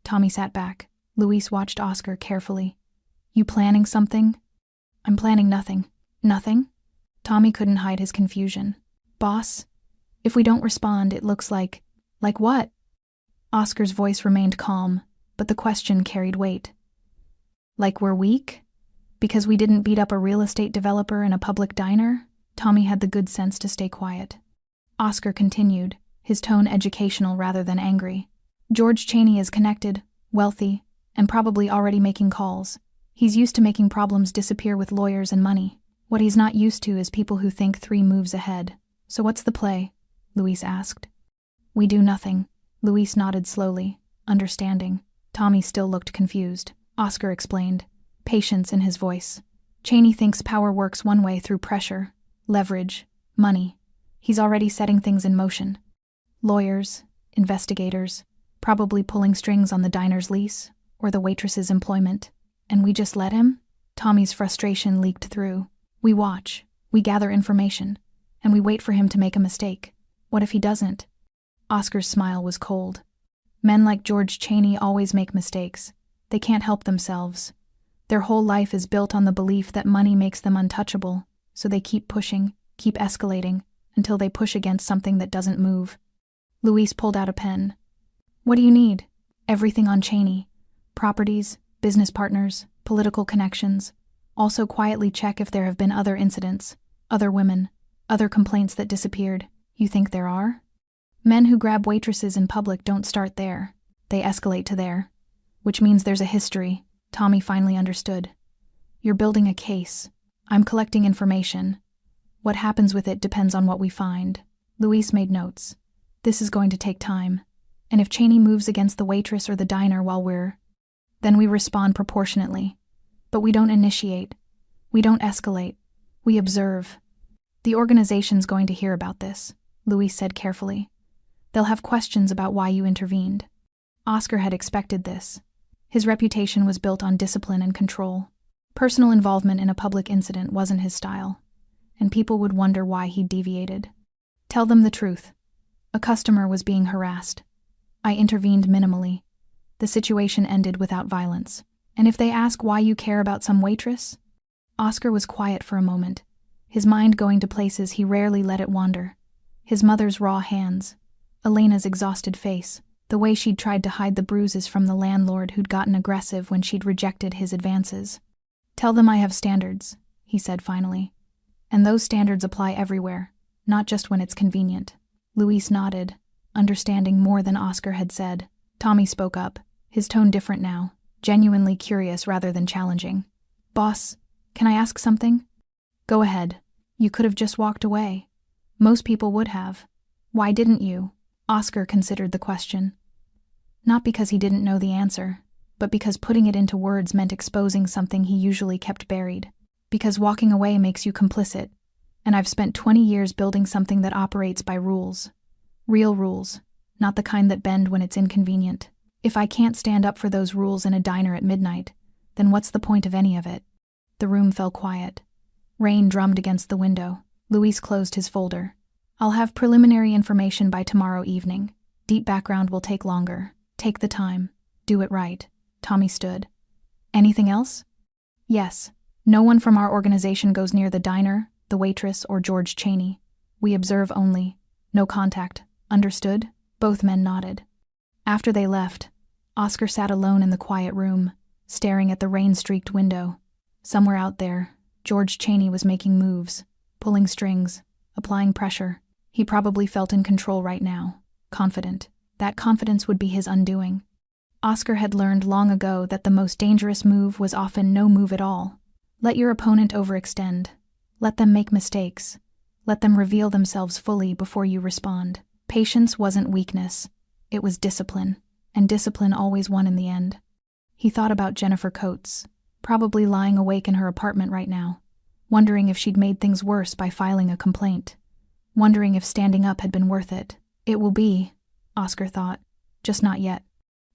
Tommy sat back. Luis watched Oscar carefully. You planning something? I'm planning nothing. Nothing? Tommy couldn't hide his confusion. Boss? If we don't respond, it looks like... Like what? Oscar's voice remained calm, but the question carried weight. Like we're weak? Because we didn't beat up a real estate developer in a public diner? Tommy had the good sense to stay quiet. Oscar continued, his tone educational rather than angry. George Cheney is connected, wealthy, and probably already making calls. He's used to making problems disappear with lawyers and money. What he's not used to is people who think 3 moves ahead. So what's the play? Luis asked. We do nothing. Luis nodded slowly, understanding. Tommy still looked confused. Oscar explained, patience in his voice. Cheney thinks power works one way through pressure, leverage, money. He's already setting things in motion. Lawyers, investigators, probably pulling strings on the diner's lease or the waitress's employment. And we just let him? Tommy's frustration leaked through. We watch, we gather information, and we wait for him to make a mistake. What if he doesn't? Oscar's smile was cold. Men like George Cheney always make mistakes. They can't help themselves. Their whole life is built on the belief that money makes them untouchable, so they keep pushing, keep escalating, until they push against something that doesn't move. Luis pulled out a pen. What do you need? Everything on Cheney. Properties, business partners, political connections. Also quietly check if there have been other incidents, other women, other complaints that disappeared. You think there are? Men who grab waitresses in public don't start there. They escalate to there. Which means there's a history. Tommy finally understood. You're building a case. I'm collecting information. What happens with it depends on what we find. Luis made notes. This is going to take time. And if Cheney moves against the waitress or the diner while we're Then we respond proportionately. But we don't initiate. We don't escalate. We observe. The organization's going to hear about this, Luis said carefully. They'll have questions about why you intervened. Oscar had expected this. His reputation was built on discipline and control. Personal involvement in a public incident wasn't his style, and people would wonder why he deviated. Tell them the truth. A customer was being harassed. I intervened minimally. The situation ended without violence. And if they ask why you care about some waitress? Oscar was quiet for a moment, his mind going to places he rarely let it wander. His mother's raw hands, Elena's exhausted face, the way she'd tried to hide the bruises from the landlord who'd gotten aggressive when she'd rejected his advances. Tell them I have standards, he said finally. And those standards apply everywhere, not just when it's convenient. Luis nodded, understanding more than Oscar had said. Tommy spoke up, his tone different now, genuinely curious rather than challenging. Boss, can I ask something? Go ahead. You could have just walked away. Most people would have. Why didn't you? Oscar considered the question. Not because he didn't know the answer, but because putting it into words meant exposing something he usually kept buried. Because walking away makes you complicit, and I've spent 20 years building something that operates by rules. Real rules, not the kind that bend when it's inconvenient. If I can't stand up for those rules in a diner at midnight, then what's the point of any of it? The room fell quiet. Rain drummed against the window. Luis closed his folder. I'll have preliminary information by tomorrow evening. Deep background will take longer. Take the time. Do it right. Tommy stood. Anything else? Yes. No one from our organization goes near the diner, the waitress, or George Chaney. We observe only. No contact. Understood? Both men nodded. After they left, Oscar sat alone in the quiet room, staring at the rain-streaked window. Somewhere out there, George Chaney was making moves, pulling strings, applying pressure. He probably felt in control right now, confident. That confidence would be his undoing. Oscar had learned long ago that the most dangerous move was often no move at all. Let your opponent overextend. Let them make mistakes. Let them reveal themselves fully before you respond. Patience wasn't weakness. It was discipline, and discipline always won in the end. He thought about Jennifer Coates, probably lying awake in her apartment right now, wondering if she'd made things worse by filing a complaint, wondering if standing up had been worth it. It will be, Oscar thought, just not yet.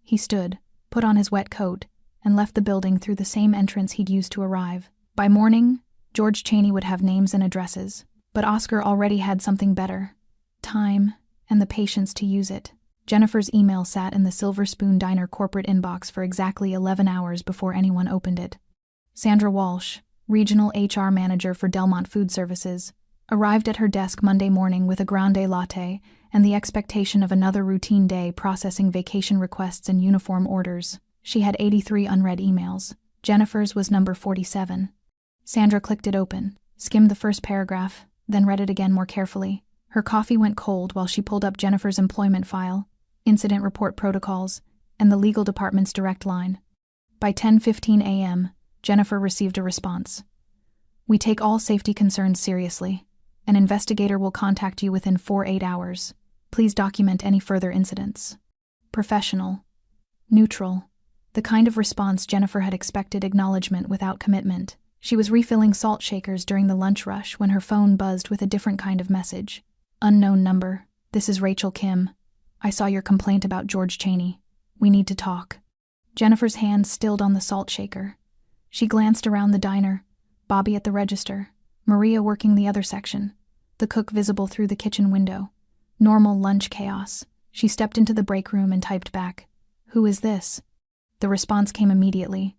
He stood, put on his wet coat, and left the building through the same entrance he'd used to arrive. By morning, George Chaney would have names and addresses, but Oscar already had something better: time and the patience to use it. Jennifer's email sat in the Silver Spoon Diner corporate inbox for exactly 11 hours before anyone opened it. Sandra Walsh, regional HR manager for Delmont Food Services, arrived at her desk Monday morning with a grande latte and the expectation of another routine day processing vacation requests and uniform orders. She had 83 unread emails. Jennifer's was number 47. Sandra clicked it open, skimmed the first paragraph, then read it again more carefully. Her coffee went cold while she pulled up Jennifer's employment file, incident report protocols, and the legal department's direct line. By 10:15 a.m., Jennifer received a response. We take all safety concerns seriously. An investigator will contact you within 48 hours. Please document any further incidents. Professional. Neutral. The kind of response Jennifer had expected: acknowledgement without commitment. She was refilling salt shakers during the lunch rush when her phone buzzed with a different kind of message. Unknown number. This is Rachel Kim. I saw your complaint about George Chaney. We need to talk. Jennifer's hand stilled on the salt shaker. She glanced around the diner, Bobby at the register, Maria working the other section, the cook visible through the kitchen window. Normal lunch chaos. She stepped into the break room and typed back, "Who is this?" The response came immediately.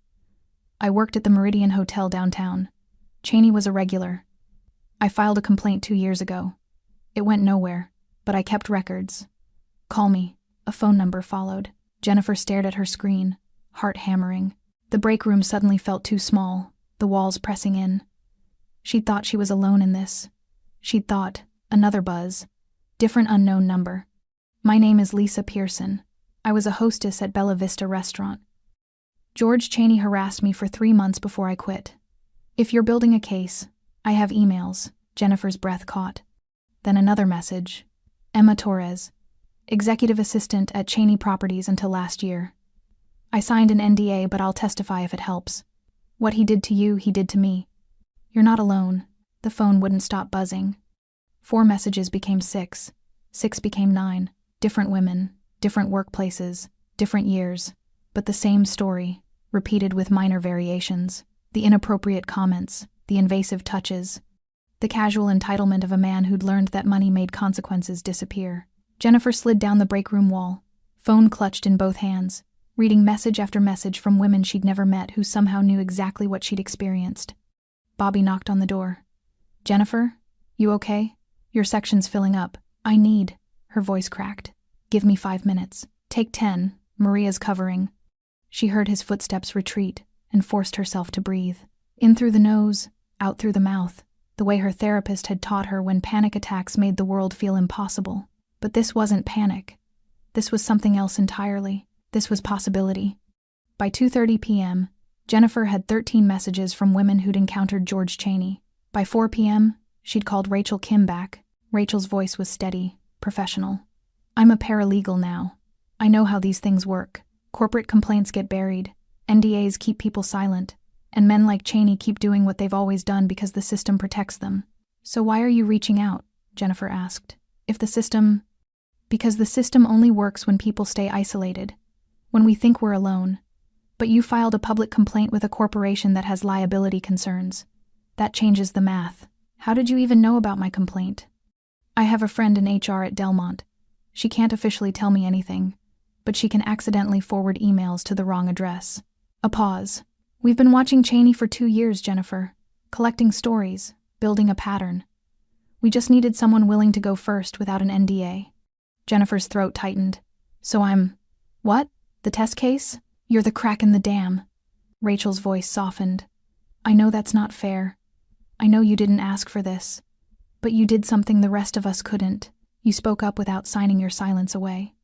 I worked at the Meridian Hotel downtown. Chaney was a regular. I filed a complaint 2 years ago. It went nowhere, but I kept records. Call me. A phone number followed. Jennifer stared at her screen, heart hammering. The break room suddenly felt too small, the walls pressing in. She'd thought she was alone in this. She'd thought, another buzz. Different unknown number. My name is Lisa Pearson. I was a hostess at Bella Vista Restaurant. George Chaney harassed me for 3 months before I quit. If you're building a case, I have emails. Jennifer's breath caught. Then another message. Emma Torres, executive assistant at Chaney Properties until last year. I signed an NDA, but I'll testify if it helps. What he did to you, he did to me. You're not alone. The phone wouldn't stop buzzing. 4 messages became 6. 6 became 9. Different women, different workplaces, different years, but the same story, repeated with minor variations. The inappropriate comments, the invasive touches, the casual entitlement of a man who'd learned that money made consequences disappear. Jennifer slid down the break room wall, phone clutched in both hands, reading message after message from women she'd never met who somehow knew exactly what she'd experienced. Bobby knocked on the door. "Jennifer, you okay? Your section's filling up. I need," her voice cracked. "Give me 5 minutes. Take 10, Maria's covering." She heard his footsteps retreat and forced herself to breathe. In through the nose, out through the mouth, the way her therapist had taught her when panic attacks made the world feel impossible. But this wasn't panic. This was something else entirely. This was possibility. By 2:30 p.m., Jennifer had 13 messages from women who'd encountered George Cheney. By 4 p.m., she'd called Rachel Kim back. Rachel's voice was steady, professional. "I'm a paralegal now. I know how these things work. Corporate complaints get buried. NDAs keep people silent. And men like Cheney keep doing what they've always done because the system protects them." "So why are you reaching out?" Jennifer asked. Because the system only works when people stay isolated. When we think we're alone. But you filed a public complaint with a corporation that has liability concerns. That changes the math. How did you even know about my complaint? "I have a friend in HR at Delmont. She can't officially tell me anything, but she can accidentally forward emails to the wrong address." A pause. "We've been watching Cheney for 2 years, Jennifer. Collecting stories, building a pattern. We just needed someone willing to go first without an NDA." Jennifer's throat tightened. "So I'm... What? The test case? You're the crack in the dam." Rachel's voice softened. "I know that's not fair. I know you didn't ask for this. But you did something the rest of us couldn't. You spoke up without signing your silence away.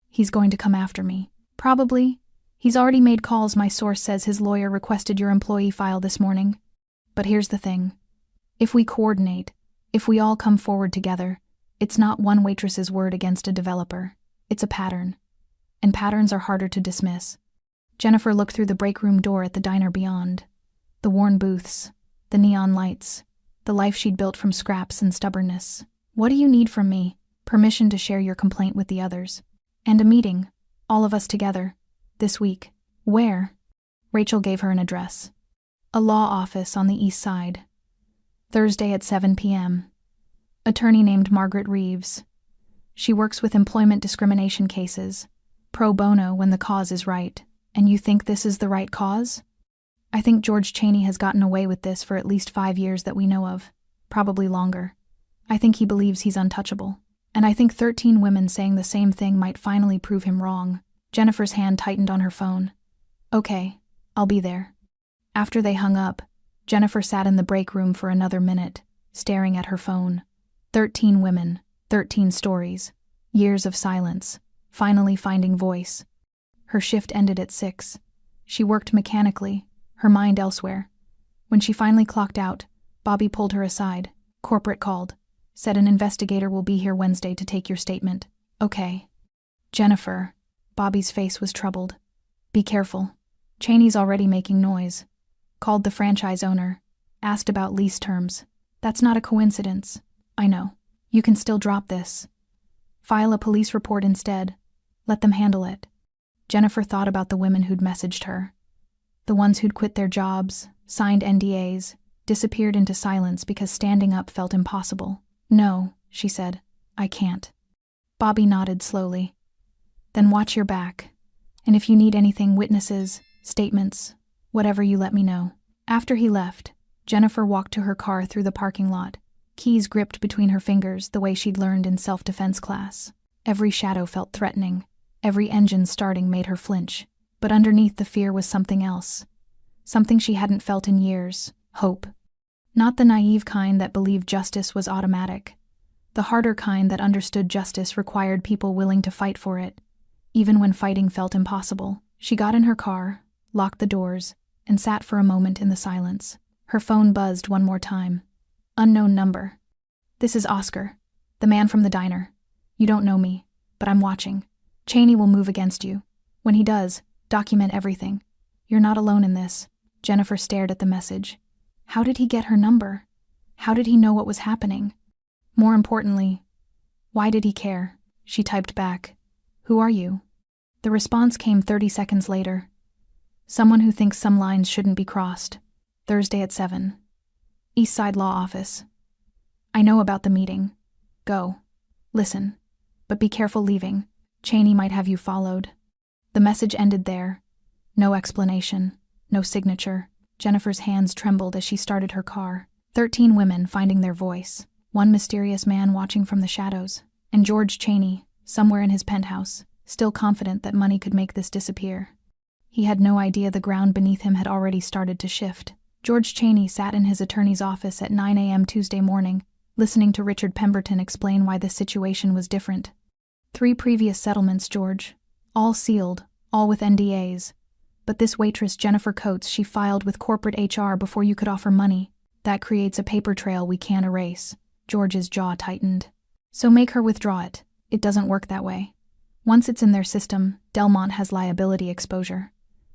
He's going to come after me. Probably. He's already made calls. My source says his lawyer requested your employee file this morning. But here's the thing. If we coordinate, if we all come forward together, it's not one waitress's word against a developer. It's a pattern. And patterns are harder to dismiss." Jennifer looked through the break room door at the diner beyond. The worn booths, the neon lights, the life she'd built from scraps and stubbornness. "What do you need from me?" "Permission to share your complaint with the others. And a meeting, all of us together, this week." "Where?" Rachel gave her an address. "A law office on the east side. Thursday at 7 p.m. Attorney named Margaret Reeves. She works with employment discrimination cases, pro bono when the cause is right." "And you think this is the right cause?" "I think George Cheney has gotten away with this for at least 5 years that we know of, probably longer. I think he believes he's untouchable. And I think 13 women saying the same thing might finally prove him wrong." Jennifer's hand tightened on her phone. "Okay, I'll be there." After they hung up, Jennifer sat in the break room for another minute, staring at her phone. 13 women, 13 stories, years of silence, finally finding voice. Her shift ended at 6. She worked mechanically, her mind elsewhere. When she finally clocked out, Bobby pulled her aside. "Corporate called. Said an investigator will be here Wednesday to take your statement." "Okay." "Jennifer." Bobby's face was troubled. "Be careful. Cheney's already making noise. Called the franchise owner. Asked about lease terms. That's not a coincidence." "I know. You can still drop this. File a police report instead. Let them handle it." Jennifer thought about the women who'd messaged her. The ones who'd quit their jobs, signed NDAs, disappeared into silence because standing up felt impossible. "No," she said. "I can't." Bobby nodded slowly. "Then watch your back. And if you need anything, witnesses, statements, whatever, you let me know." After he left, Jennifer walked to her car through the parking lot, keys gripped between her fingers the way she'd learned in self-defense class. Every shadow felt threatening. Every engine starting made her flinch. But underneath the fear was something else. Something she hadn't felt in years. Hope. Not the naive kind that believed justice was automatic. The harder kind that understood justice required people willing to fight for it, even when fighting felt impossible. She got in her car, locked the doors, and sat for a moment in the silence. Her phone buzzed one more time. Unknown number. "This is Oscar, the man from the diner. You don't know me, but I'm watching. Cheney will move against you. When he does, Document everything. You're not alone in this. Jennifer stared at the message. How did he get her number? How did he know what was happening? More importantly, why did he care? She typed back. Who are you? The response came 30 seconds later. Someone who thinks some lines shouldn't be crossed. Thursday at 7. East Side Law Office. I know about the meeting. Go. Listen. But be careful leaving. Cheney might have you followed. The message ended there. No explanation. No signature. Jennifer's hands trembled as she started her car. 13 women finding their voice. One mysterious man watching from the shadows. And George Cheney, somewhere in his penthouse, still confident that money could make this disappear. He had no idea the ground beneath him had already started to shift. George Cheney sat in his attorney's office at 9 a.m. Tuesday morning, listening to Richard Pemberton explain why this situation was different. 3 previous settlements, George. All sealed, all with NDAs. But this waitress, Jennifer Coates, she filed with corporate HR before you could offer money. That creates a paper trail we can't erase. George's jaw tightened. So make her withdraw it. It doesn't work that way. Once it's in their system, Delmont has liability exposure.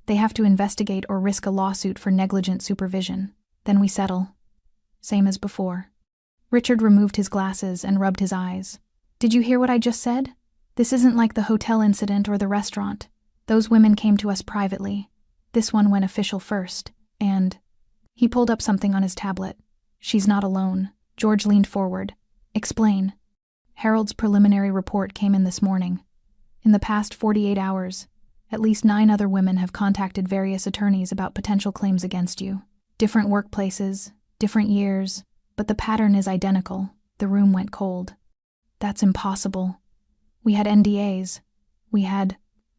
They have to investigate or risk a lawsuit for negligent supervision. Then we settle. Same as before. Richard removed his glasses and rubbed his eyes. Did you hear what I just said? This isn't like the hotel incident or the restaurant. Those women came to us privately. This one went official first, and... He pulled up something on his tablet. She's not alone. George leaned forward. Explain. Harold's preliminary report came in this morning. In the past 48 hours, at least 9 other women have contacted various attorneys about potential claims against you. Different workplaces, different years, but the pattern is identical. The room went cold. That's impossible. We had NDAs.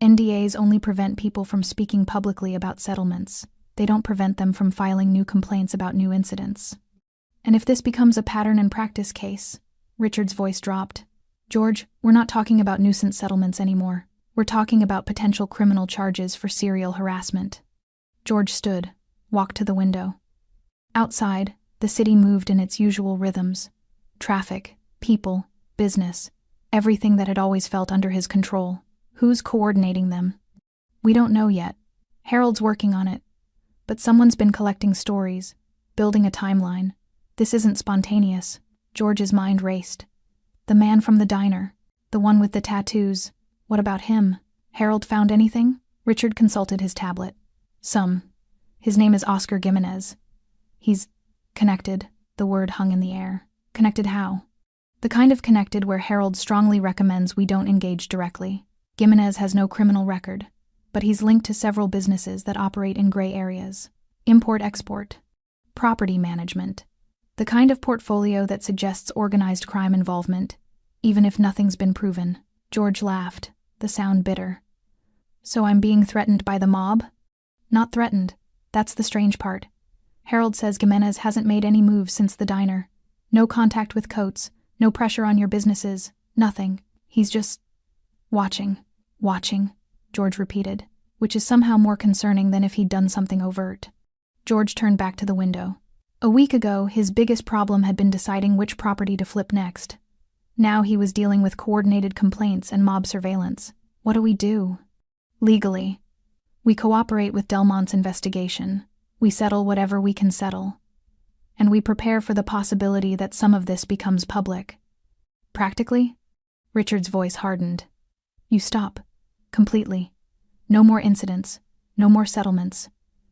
NDAs only prevent people from speaking publicly about settlements. They don't prevent them from filing new complaints about new incidents. And if this becomes a pattern and practice case, Richard's voice dropped. George, we're not talking about nuisance settlements anymore. We're talking about potential criminal charges for serial harassment. George stood, walked to the window. Outside, the city moved in its usual rhythms. Traffic, people, business, everything that had always felt under his control. Who's coordinating them? We don't know yet. Harold's working on it. But someone's been collecting stories, building a timeline. This isn't spontaneous. George's mind raced. The man from the diner, the one with the tattoos. What about him? Harold found anything? Richard consulted his tablet. Some. His name is Oscar Gimenez. He's connected. The word hung in the air. Connected how? The kind of connected where Harold strongly recommends we don't engage directly. Gimenez has no criminal record, but he's linked to several businesses that operate in gray areas. Import-export. Property management. The kind of portfolio that suggests organized crime involvement, even if nothing's been proven. George laughed, the sound bitter. So I'm being threatened by the mob? Not threatened. That's the strange part. Harold says Gimenez hasn't made any moves since the diner. No contact with Coates, no pressure on your businesses, nothing. He's just... watching. Watching, George repeated, which is somehow more concerning than if he'd done something overt. George turned back to the window. A week ago, his biggest problem had been deciding which property to flip next. Now he was dealing with coordinated complaints and mob surveillance. What do we do? Legally. We cooperate with Delmont's investigation. We settle whatever we can settle. And we prepare for the possibility that some of this becomes public. Practically? Richard's voice hardened. You stop. Completely. No more incidents. No more settlements.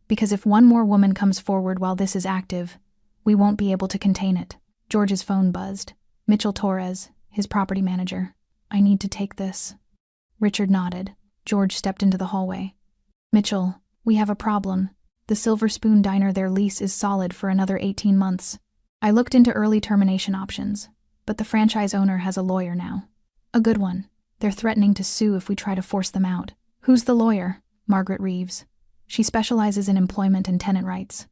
Because if one more woman comes forward while this is active, we won't be able to contain it. George's phone buzzed. Mitchell Torres, his property manager. I need to take this. Richard nodded. George stepped into the hallway. Mitchell, we have a problem. The Silver Spoon Diner, their lease is solid for another 18 months. I looked into early termination options, but the franchise owner has a lawyer now. A good one. They're threatening to sue if we try to force them out. Who's the lawyer? Margaret Reeves. She specializes in employment and tenant rights.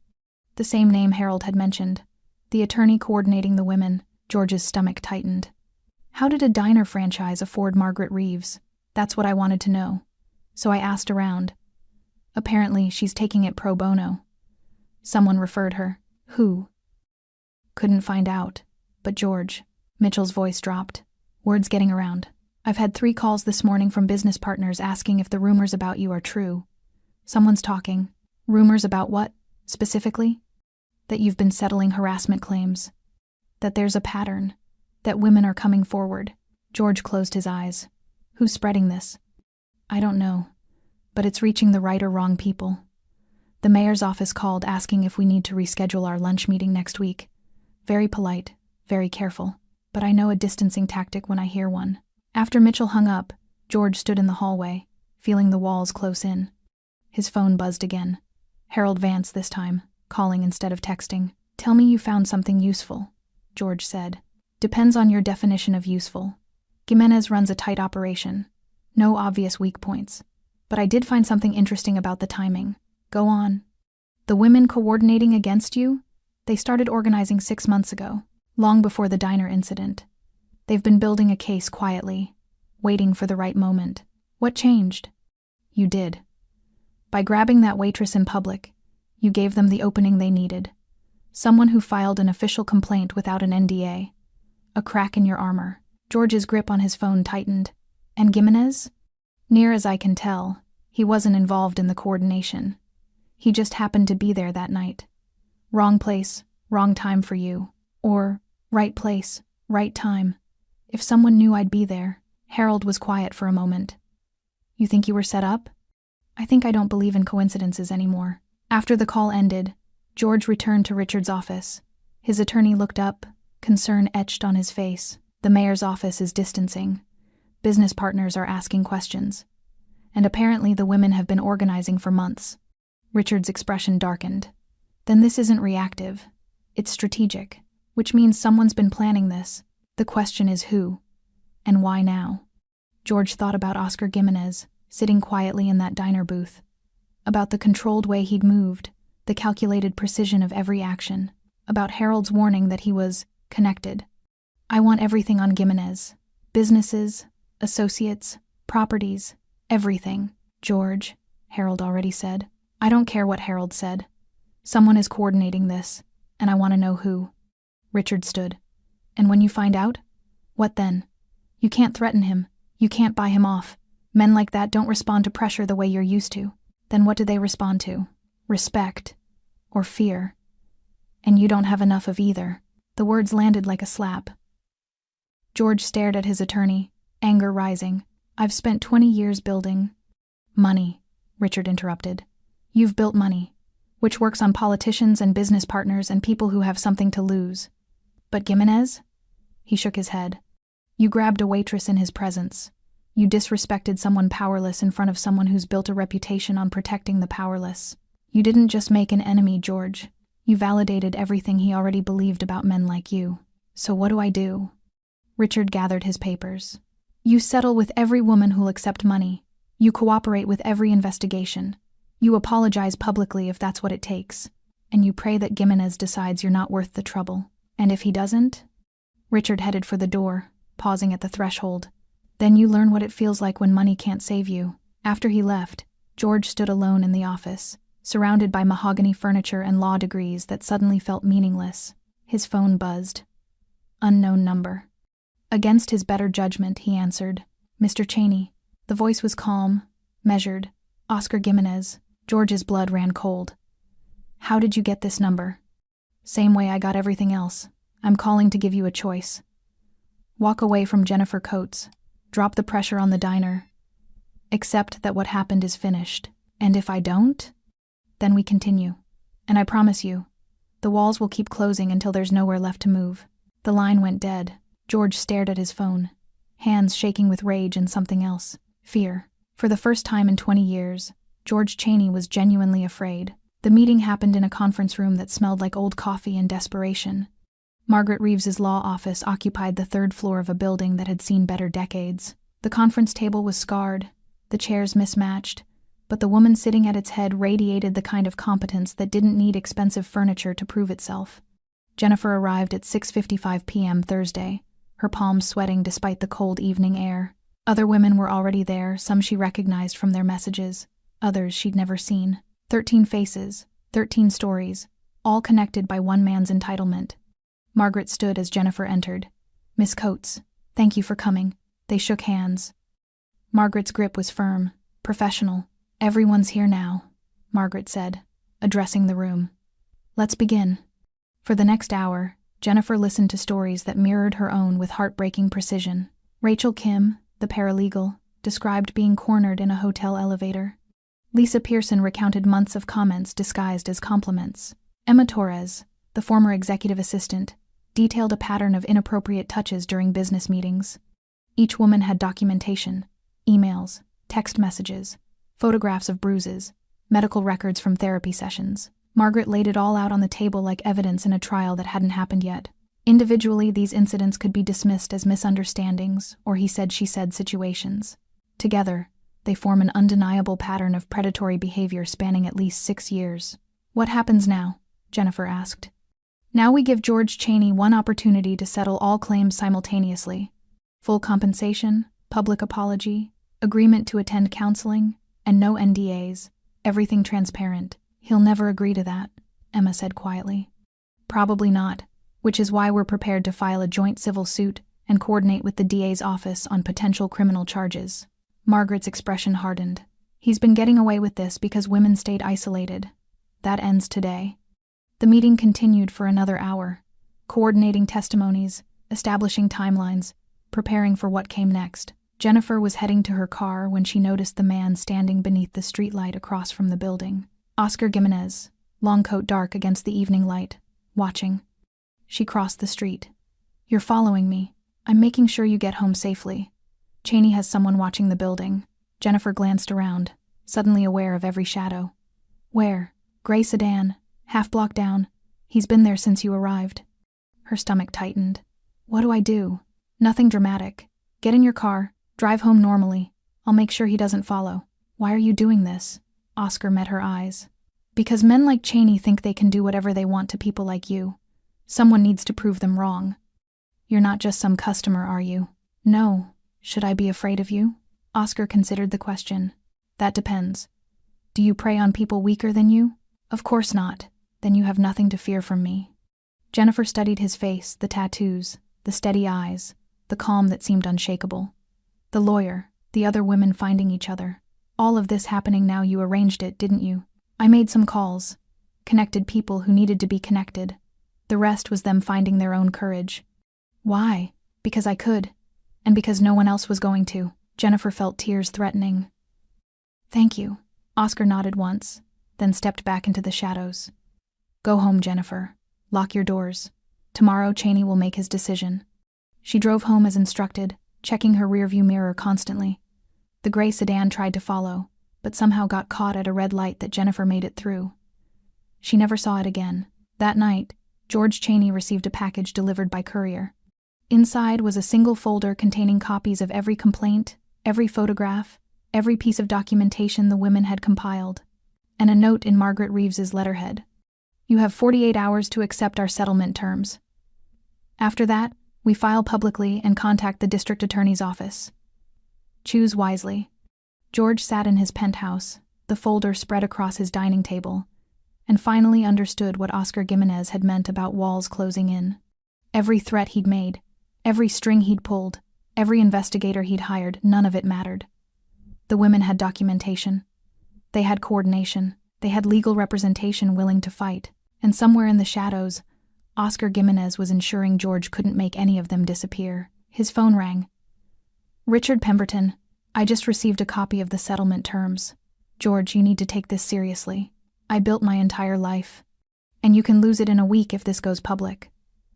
The same name Harold had mentioned. The attorney coordinating the women. George's stomach tightened. How did a diner franchise afford Margaret Reeves? That's what I wanted to know. So I asked around. Apparently, she's taking it pro bono. Someone referred her. Who? Couldn't find out. But George. Mitchell's voice dropped. Word's getting around. I've had 3 calls this morning from business partners asking if the rumors about you are true. Someone's talking. Rumors about what, specifically? That you've been settling harassment claims. That there's a pattern. That women are coming forward. George closed his eyes. Who's spreading this? I don't know. But it's reaching the right or wrong people. The mayor's office called asking if we need to reschedule our lunch meeting next week. Very polite, very careful. But I know a distancing tactic when I hear one. After Mitchell hung up, George stood in the hallway, feeling the walls close in. His phone buzzed again. Harold Vance this time, calling instead of texting. Tell me you found something useful, George said. Depends on your definition of useful. Jimenez runs a tight operation. No obvious weak points. But I did find something interesting about the timing. Go on. The women coordinating against you? They started organizing 6 months ago, long before the diner incident. They've been building a case quietly, waiting for the right moment. What changed? You did. By grabbing that waitress in public, you gave them the opening they needed. Someone who filed an official complaint without an NDA. A crack in your armor. George's grip on his phone tightened. And Jimenez? Near as I can tell, he wasn't involved in the coordination. He just happened to be there that night. Wrong place, wrong time for you. Or, right place, right time. If someone knew I'd be there. Harold was quiet for a moment. You think you were set up? I think I don't believe in coincidences anymore. After the call ended, George returned to Richard's office. His attorney looked up, concern etched on his face. The mayor's office is distancing. Business partners are asking questions. And apparently the women have been organizing for months. Richard's expression darkened. Then this isn't reactive. It's strategic, which means someone's been planning this. The question is who? And why now? George thought about Oscar Jimenez, sitting quietly in that diner booth. About the controlled way he'd moved, the calculated precision of every action. About Harold's warning that he was connected. I want everything on Jimenez. Businesses, associates, properties, everything. George, Harold already said. I don't care what Harold said. Someone is coordinating this, and I want to know who. Richard stood. And when you find out? What then? You can't threaten him. You can't buy him off. Men like that don't respond to pressure the way you're used to. Then what do they respond to? Respect. Or fear. And you don't have enough of either. The words landed like a slap. George stared at his attorney, anger rising. I've spent 20 years building... Money, Richard interrupted. You've built money, which works on politicians and business partners and people who have something to lose. But Jimenez? He shook his head. You grabbed a waitress in his presence. You disrespected someone powerless in front of someone who's built a reputation on protecting the powerless. You didn't just make an enemy, George. You validated everything he already believed about men like you. So what do I do? Richard gathered his papers. You settle with every woman who'll accept money. You cooperate with every investigation. You apologize publicly if that's what it takes. And you pray that Jimenez decides you're not worth the trouble. And if he doesn't? Richard headed for the door, pausing at the threshold. Then you learn what it feels like when money can't save you. After he left, George stood alone in the office, surrounded by mahogany furniture and law degrees that suddenly felt meaningless. His phone buzzed. Unknown number. Against his better judgment, he answered. Mr. Cheney. The voice was calm, measured. Oscar Jimenez. George's blood ran cold. How did you get this number? Same way I got everything else. I'm calling to give you a choice. Walk away from Jennifer Coates. Drop the pressure on the diner. Accept that what happened is finished. And if I don't? Then we continue. And I promise you, the walls will keep closing until there's nowhere left to move. The line went dead. George stared at his phone, hands shaking with rage and something else. Fear. For the first time in 20 years, George Cheney was genuinely afraid. The meeting happened in a conference room that smelled like old coffee and desperation. Margaret Reeves's law office occupied the 3rd floor of a building that had seen better decades. The conference table was scarred, the chairs mismatched, but the woman sitting at its head radiated the kind of competence that didn't need expensive furniture to prove itself. Jennifer arrived at 6:55 p.m. Thursday, her palms sweating despite the cold evening air. Other women were already there, some she recognized from their messages, others she'd never seen. 13 faces, 13 stories, all connected by one man's entitlement. Margaret stood as Jennifer entered. Miss Coates, thank you for coming. They shook hands. Margaret's grip was firm, professional. Everyone's here now. Margaret said, addressing the room. Let's begin. For the next hour, Jennifer listened to stories that mirrored her own with heartbreaking precision. Rachel Kim, the paralegal, described being cornered in a hotel elevator. Lisa Pearson recounted months of comments disguised as compliments. Emma Torres, the former executive assistant, detailed a pattern of inappropriate touches during business meetings. Each woman had documentation, emails, text messages, photographs of bruises, medical records from therapy sessions. Margaret laid it all out on the table like evidence in a trial that hadn't happened yet. Individually, these incidents could be dismissed as misunderstandings or he said she said situations. Together, they form an undeniable pattern of predatory behavior spanning at least 6 years. What happens now? Jennifer asked. Now we give George Cheney one opportunity to settle all claims simultaneously. Full compensation, public apology, agreement to attend counseling, and no NDAs. Everything transparent. He'll never agree to that, Emma said quietly. Probably not, which is why we're prepared to file a joint civil suit and coordinate with the DA's office on potential criminal charges. Margaret's expression hardened. He's been getting away with this because women stayed isolated. That ends today. The meeting continued for another hour, coordinating testimonies, establishing timelines, preparing for what came next. Jennifer was heading to her car when she noticed the man standing beneath the streetlight across from the building. Oscar Gimenez, long coat dark against the evening light, watching. She crossed the street. You're following me. I'm making sure you get home safely. Cheney has someone watching the building. Jennifer glanced around, suddenly aware of every shadow. Where? Gray sedan, half block down. He's been there since you arrived. Her stomach tightened. What do I do? Nothing dramatic. Get in your car, drive home normally. I'll make sure he doesn't follow. Why are you doing this? Oscar met her eyes. Because men like Cheney think they can do whatever they want to people like you. Someone needs to prove them wrong. You're not just some customer, are you? No. Should I be afraid of you? Oscar considered the question. That depends. Do you prey on people weaker than you? Of course not. Then you have nothing to fear from me. Jennifer studied his face, the tattoos, the steady eyes, the calm that seemed unshakable. The lawyer, the other women finding each other. All of this happening now. You arranged it, didn't you? I made some calls. Connected people who needed to be connected. The rest was them finding their own courage. Why? Because I could. And because no one else was going to. Jennifer felt tears threatening. Thank you. Oscar nodded once, then stepped back into the shadows. Go home, Jennifer. Lock your doors. Tomorrow Cheney will make his decision. She drove home as instructed, checking her rearview mirror constantly. The gray sedan tried to follow, but somehow got caught at a red light that Jennifer made it through. She never saw it again. That night, George Cheney received a package delivered by courier. Inside was a single folder containing copies of every complaint, every photograph, every piece of documentation the women had compiled, and a note in Margaret Reeves's letterhead. You have 48 hours to accept our settlement terms. After that, we file publicly and contact the district attorney's office. Choose wisely. George sat in his penthouse, the folder spread across his dining table, and finally understood what Oscar Gimenez had meant about walls closing in. Every threat he'd made, every string he'd pulled, every investigator he'd hired, none of it mattered. The women had documentation. They had coordination. They had legal representation willing to fight. And somewhere in the shadows, Oscar Gimenez was ensuring George couldn't make any of them disappear. His phone rang. Richard Pemberton, I just received a copy of the settlement terms. George, you need to take this seriously. I built my entire life. And you can lose it in a week if this goes public.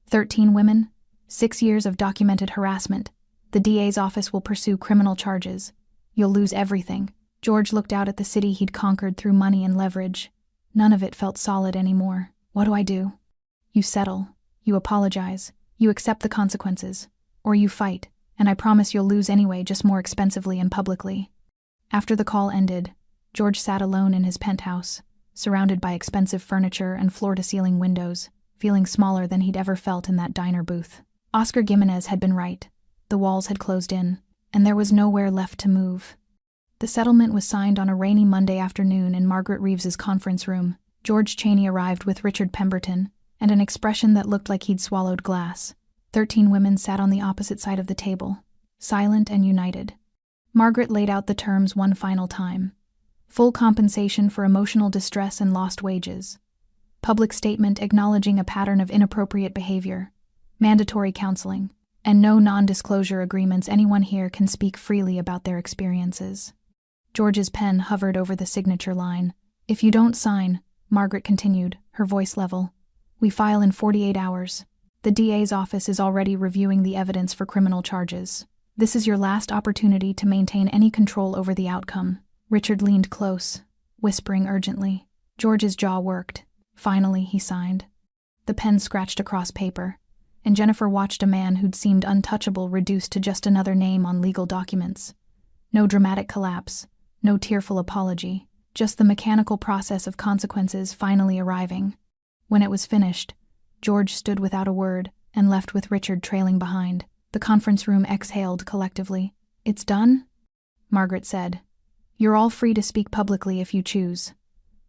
13 women, 6 years of documented harassment. The DA's office will pursue criminal charges. You'll lose everything. George looked out at the city he'd conquered through money and leverage. None of it felt solid anymore. What do I do? You settle. You apologize. You accept the consequences. Or you fight, and I promise you'll lose anyway, just more expensively and publicly. After the call ended, George sat alone in his penthouse, surrounded by expensive furniture and floor-to-ceiling windows, feeling smaller than he'd ever felt in that diner booth. Oscar Gimenez had been right. The walls had closed in, and there was nowhere left to move. The settlement was signed on a rainy Monday afternoon in Margaret Reeves's conference room. George Cheney arrived with Richard Pemberton, and an expression that looked like he'd swallowed glass. 13 women sat on the opposite side of the table, silent and united. Margaret laid out the terms one final time. Full compensation for emotional distress and lost wages. Public statement acknowledging a pattern of inappropriate behavior. Mandatory counseling. And no non-disclosure agreements. Anyone here can speak freely about their experiences. George's pen hovered over the signature line. If you don't sign, Margaret continued, her voice level, we file in 48 hours. The DA's office is already reviewing the evidence for criminal charges. This is your last opportunity to maintain any control over the outcome. Richard leaned close, whispering urgently. George's jaw worked. Finally, he signed. The pen scratched across paper, and Jennifer watched a man who'd seemed untouchable reduced to just another name on legal documents. No dramatic collapse, no tearful apology, just the mechanical process of consequences finally arriving. When it was finished, George stood without a word and left with Richard trailing behind. The conference room exhaled collectively. It's done? Margaret said. You're all free to speak publicly if you choose.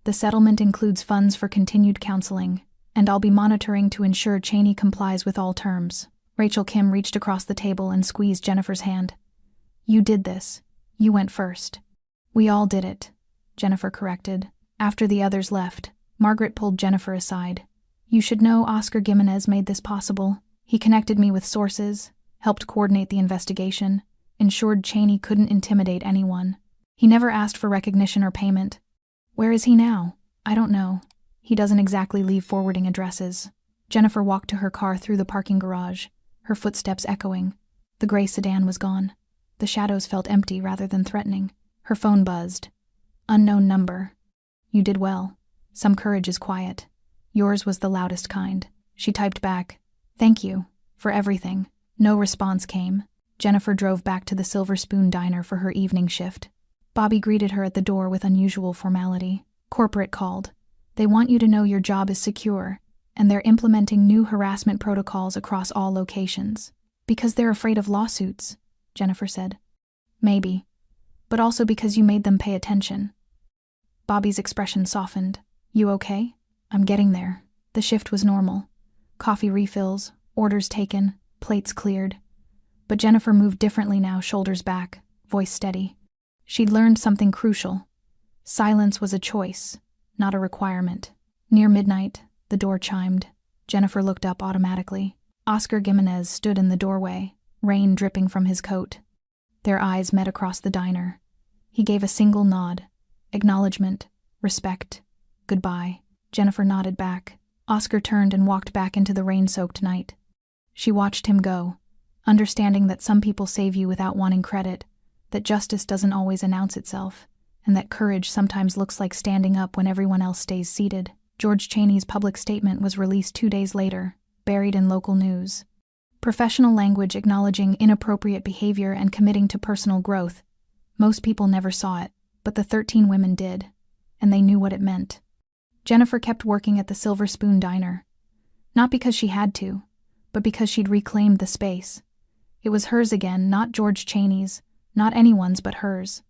The settlement includes funds for continued counseling, and I'll be monitoring to ensure Chaney complies with all terms. Rachel Kim reached across the table and squeezed Jennifer's hand. You did this. You went first. We all did it, Jennifer corrected. After the others left, Margaret pulled Jennifer aside. You should know Oscar Gimenez made this possible. He connected me with sources, helped coordinate the investigation, ensured Chaney couldn't intimidate anyone. He never asked for recognition or payment. Where is he now? I don't know. He doesn't exactly leave forwarding addresses. Jennifer walked to her car through the parking garage, her footsteps echoing. The gray sedan was gone. The shadows felt empty rather than threatening. Her phone buzzed. Unknown number. You did well. Some courage is quiet. Yours was the loudest kind. She typed back, thank you, for everything. No response came. Jennifer drove back to the Silver Spoon Diner for her evening shift. Bobby greeted her at the door with unusual formality. Corporate called. They want you to know your job is secure, and they're implementing new harassment protocols across all locations. Because they're afraid of lawsuits, Jennifer said. Maybe. But also because you made them pay attention. Bobby's expression softened. You okay? I'm getting there. The shift was normal. Coffee refills, orders taken, plates cleared. But Jennifer moved differently now, shoulders back, voice steady. She'd learned something crucial. Silence was a choice, not a requirement. Near midnight, the door chimed. Jennifer looked up automatically. Oscar Gimenez stood in the doorway, rain dripping from his coat. Their eyes met across the diner. He gave a single nod. Acknowledgement, respect, goodbye. Jennifer nodded back. Oscar turned and walked back into the rain-soaked night. She watched him go, understanding that some people save you without wanting credit, that justice doesn't always announce itself, and that courage sometimes looks like standing up when everyone else stays seated. George Chaney's public statement was released 2 days later, buried in local news. Professional language acknowledging inappropriate behavior and committing to personal growth. Most people never saw it, but the 13 women did, and they knew what it meant. Jennifer kept working at the Silver Spoon Diner. Not because she had to, but because she'd reclaimed the space. It was hers again, not George Chaney's, not anyone's but hers.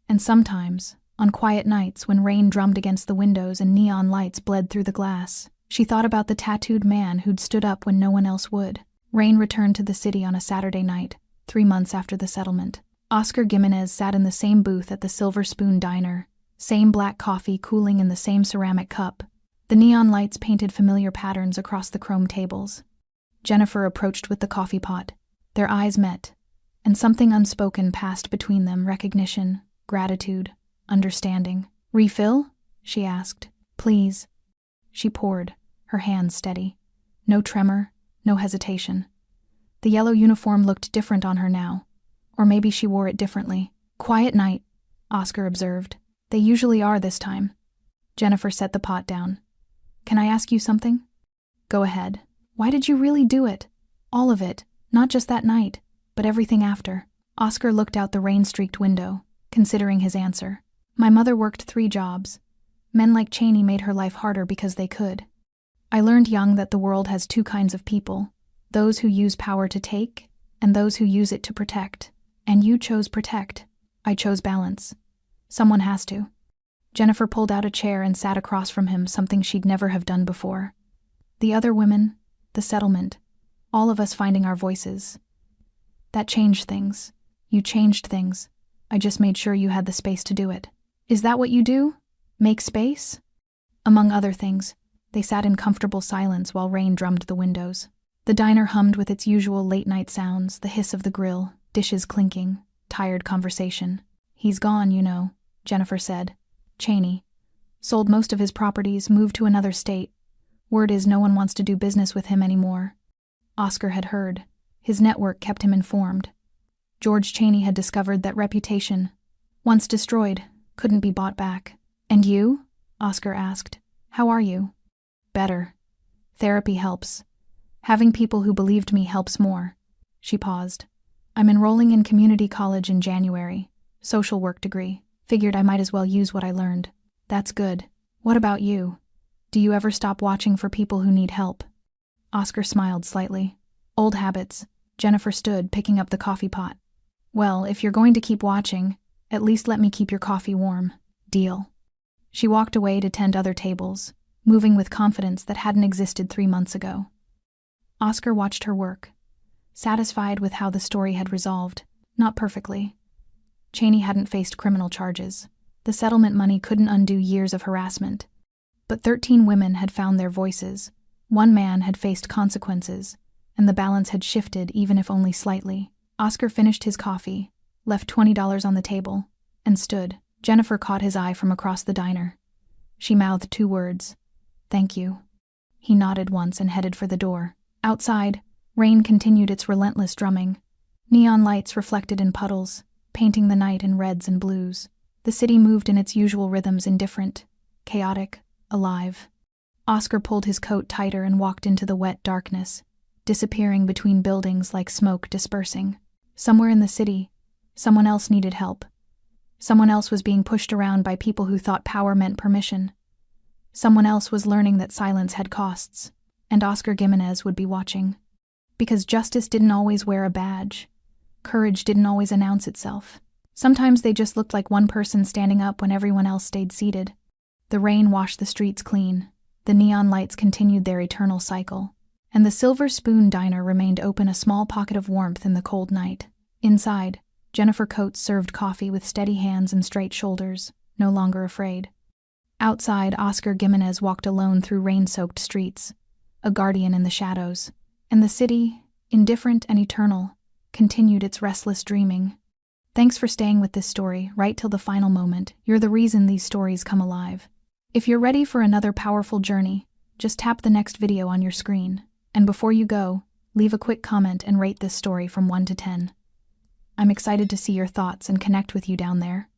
And sometimes, on quiet nights when rain drummed against the windows and neon lights bled through the glass, she thought about the tattooed man who'd stood up when no one else would. Rain returned to the city on a Saturday night, 3 months after the settlement. Oscar Gimenez sat in the same booth at the Silver Spoon Diner, same black coffee cooling in the same ceramic cup. The neon lights painted familiar patterns across the chrome tables. Jennifer approached with the coffee pot. Their eyes met, and something unspoken passed between them, recognition, gratitude, understanding. Refill? She asked. Please. She poured, her hands steady. No tremor, no hesitation. The yellow uniform looked different on her now, or maybe she wore it differently. Quiet night, Oscar observed. They usually are this time. Jennifer set the pot down. Can I ask you something? Go ahead. Why did you really do it? All of it, not just that night, but everything after. Oscar looked out the rain-streaked window, considering his answer. My mother worked 3 jobs. Men like Chaney made her life harder because they could. I learned young that the world has 2 kinds of people, those who use power to take, and those who use it to protect. And you chose protect. I chose balance. Someone has to. Jennifer pulled out a chair and sat across from him, something she'd never have done before. The other women, the settlement, all of us finding our voices. That changed things. You changed things. I just made sure you had the space to do it. Is that what you do? Make space? Among other things, they sat in comfortable silence while rain drummed the windows. The diner hummed with its usual late-night sounds, the hiss of the grill, dishes clinking, tired conversation. He's gone, you know, Jennifer said. Cheney. Sold most of his properties, moved to another state. Word is no one wants to do business with him anymore. Oscar had heard. His network kept him informed. George Cheney had discovered that reputation, once destroyed, couldn't be bought back. And you? Oscar asked. How are you? Better. Therapy helps. Having people who believed me helps more. She paused. I'm enrolling in community college in January. Social work degree. Figured I might as well use what I learned. That's good. What about you? Do you ever stop watching for people who need help? Oscar smiled slightly. Old habits. Jennifer stood, picking up the coffee pot. Well, if you're going to keep watching, at least let me keep your coffee warm. Deal. She walked away to tend other tables, moving with confidence that hadn't existed 3 months ago. Oscar watched her work, satisfied with how the story had resolved, not perfectly. Cheney hadn't faced criminal charges. The settlement money couldn't undo years of harassment. But 13 women had found their voices, 1 man had faced consequences, and the balance had shifted even if only slightly. Oscar finished his coffee, left $20 on the table, and stood. Jennifer caught his eye from across the diner. She mouthed 2 words. Thank you. He nodded once and headed for the door. Outside, rain continued its relentless drumming. Neon lights reflected in puddles, painting the night in reds and blues. The city moved in its usual rhythms, indifferent, chaotic, alive. Oscar pulled his coat tighter and walked into the wet darkness, disappearing between buildings like smoke dispersing. Somewhere in the city, someone else needed help. Someone else was being pushed around by people who thought power meant permission. Someone else was learning that silence had costs, and Oscar Gimenez would be watching. Because justice didn't always wear a badge. Courage didn't always announce itself. Sometimes they just looked like one person standing up when everyone else stayed seated. The rain washed the streets clean. The neon lights continued their eternal cycle. And the Silver Spoon Diner remained open, a small pocket of warmth in the cold night. Inside, Jennifer Coates served coffee with steady hands and straight shoulders, no longer afraid. Outside, Oscar Gimenez walked alone through rain-soaked streets, a guardian in the shadows. And the city, indifferent and eternal, continued its restless dreaming. Thanks for staying with this story right till the final moment. You're the reason these stories come alive. If you're ready for another powerful journey, just tap the next video on your screen. And before you go, leave a quick comment and rate this story from 1 to 10. I'm excited to see your thoughts and connect with you down there.